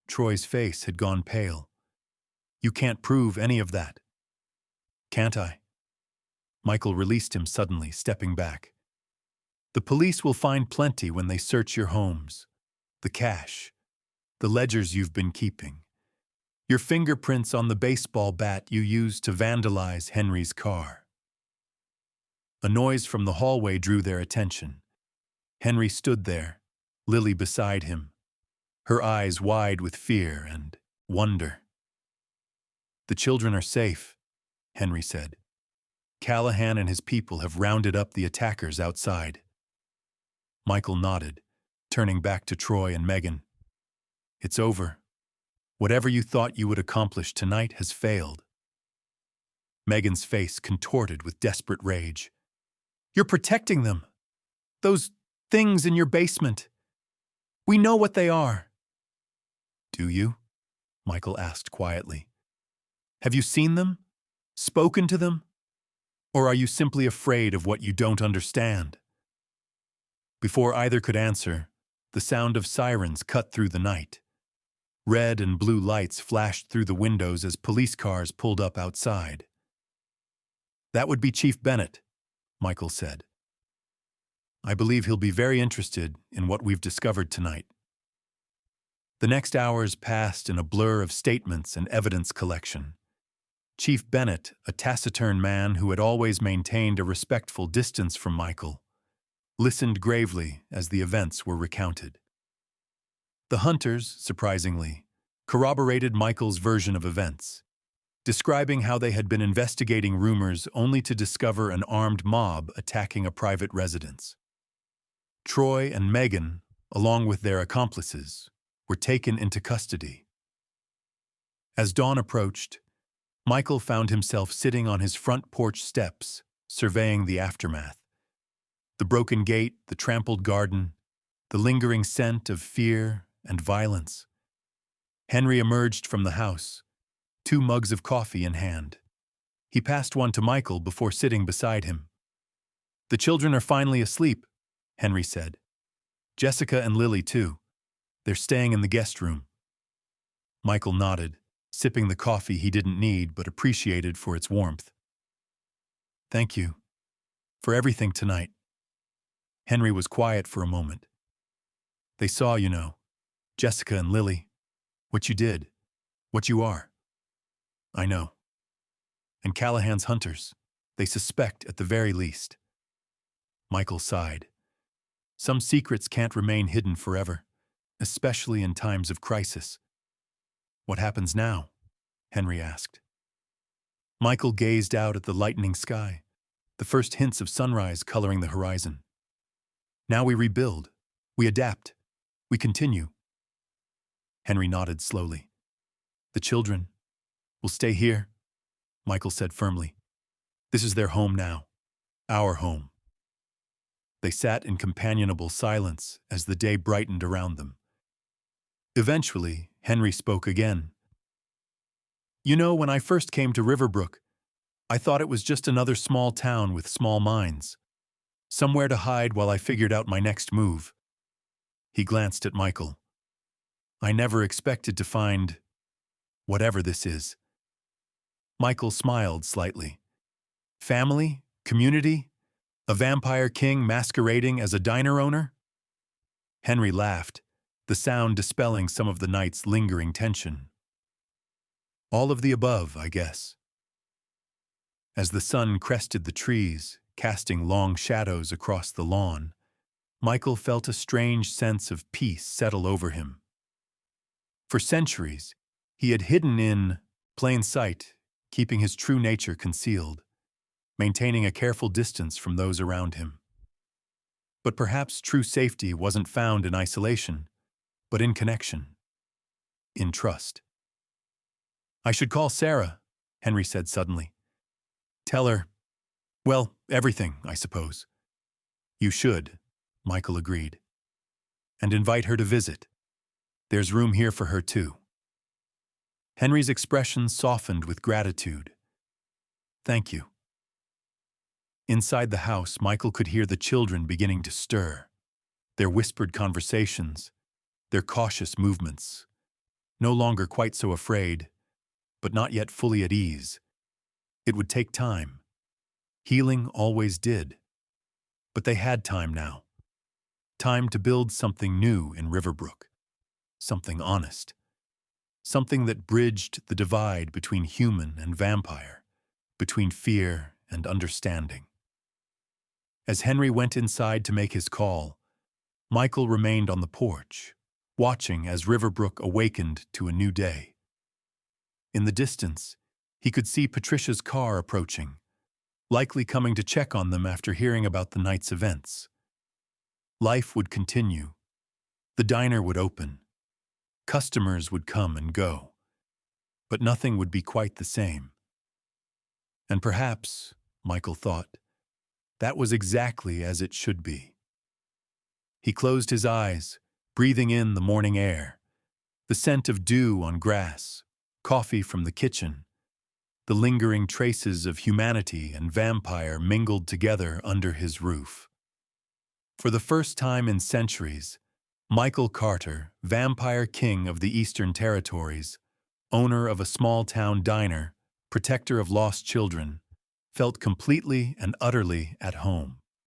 Troy's face had gone pale. "You can't prove any of that." "Can't I?" Michael released him suddenly, stepping back. "The police will find plenty when they search your homes. The cash, the ledgers you've been keeping, your fingerprints on the baseball bat you used to vandalize Henry's car." A noise from the hallway drew their attention. Henry stood there, Lily beside him, her eyes wide with fear and wonder. "The children are safe," Henry said. "Callahan and his people have rounded up the attackers outside." Michael nodded, turning back to Troy and Megan. "It's over. Whatever you thought you would accomplish tonight has failed." Megan's face contorted with desperate rage. "You're protecting them. Those things in your basement. We know what they are." "Do you?" Michael asked quietly. "Have you seen them? Spoken to them? Or are you simply afraid of what you don't understand?" Before either could answer, the sound of sirens cut through the night. Red and blue lights flashed through the windows as police cars pulled up outside. "That would be Chief Bennett," Michael said. "I believe he'll be very interested in what we've discovered tonight." The next hours passed in a blur of statements and evidence collection. Chief Bennett, a taciturn man who had always maintained a respectful distance from Michael, listened gravely as the events were recounted. The hunters, surprisingly, corroborated Michael's version of events, describing how they had been investigating rumors only to discover an armed mob attacking a private residence. Troy and Megan, along with their accomplices, were taken into custody. As dawn approached, Michael found himself sitting on his front porch steps, surveying the aftermath. The broken gate, the trampled garden, the lingering scent of fear and violence. Henry emerged from the house, 2 mugs of coffee in hand. He passed one to Michael before sitting beside him. "The children are finally asleep," Henry said. "Jessica and Lily, too. They're staying in the guest room." Michael nodded, sipping the coffee he didn't need but appreciated for its warmth. "Thank you for everything tonight." Henry was quiet for a moment. "They saw, you know, Jessica and Lily, what you did, what you are. I know. And Callahan's hunters, They suspect at the very least. Michael sighed. Some secrets can't remain hidden forever, especially in times of crisis. What happens now? Henry asked. Michael gazed out at the lightening sky, the first hints of sunrise coloring the horizon. Now we rebuild. We adapt. We continue. Henry nodded slowly. The children will stay here, Michael said firmly. This is their home now. Our home. They sat in companionable silence as the day brightened around them. Eventually, Henry spoke again. You know, when I first came to Riverbrook, I thought it was just another small town with small minds. Somewhere to hide while I figured out my next move. He glanced at Michael. I never expected to find whatever this is. Michael smiled slightly. Family? Community? A vampire king masquerading as a diner owner? Henry laughed, the sound dispelling some of the night's lingering tension. All of the above, I guess. As the sun crested the trees, casting long shadows across the lawn, Michael felt a strange sense of peace settle over him. For centuries, he had hidden in plain sight, keeping his true nature concealed, maintaining a careful distance from those around him. But perhaps true safety wasn't found in isolation, but in connection, in trust. I should call Sarah, Henry said suddenly. Tell her, well, everything, I suppose. You should, Michael agreed. And invite her to visit. There's room here for her too. Henry's expression softened with gratitude. Thank you. Inside the house, Michael could hear the children beginning to stir. Their whispered conversations, their cautious movements. No longer quite so afraid, but not yet fully at ease. It would take time. Healing always did. But they had time now. Time to build something new in Riverbrook. Something honest. Something that bridged the divide between human and vampire, between fear and understanding. As Henry went inside to make his call, Michael remained on the porch, watching as Riverbrook awakened to a new day. In the distance, he could see Patricia's car approaching, likely coming to check on them after hearing about the night's events. Life would continue. The diner would open. Customers would come and go. But nothing would be quite the same. And perhaps, Michael thought, that was exactly as it should be. He closed his eyes, breathing in the morning air, the scent of dew on grass, coffee from the kitchen, the lingering traces of humanity and vampire mingled together under his roof. For the first time in centuries, Michael Carter, vampire king of the Eastern Territories, owner of a small-town diner, protector of lost children, felt completely and utterly at home.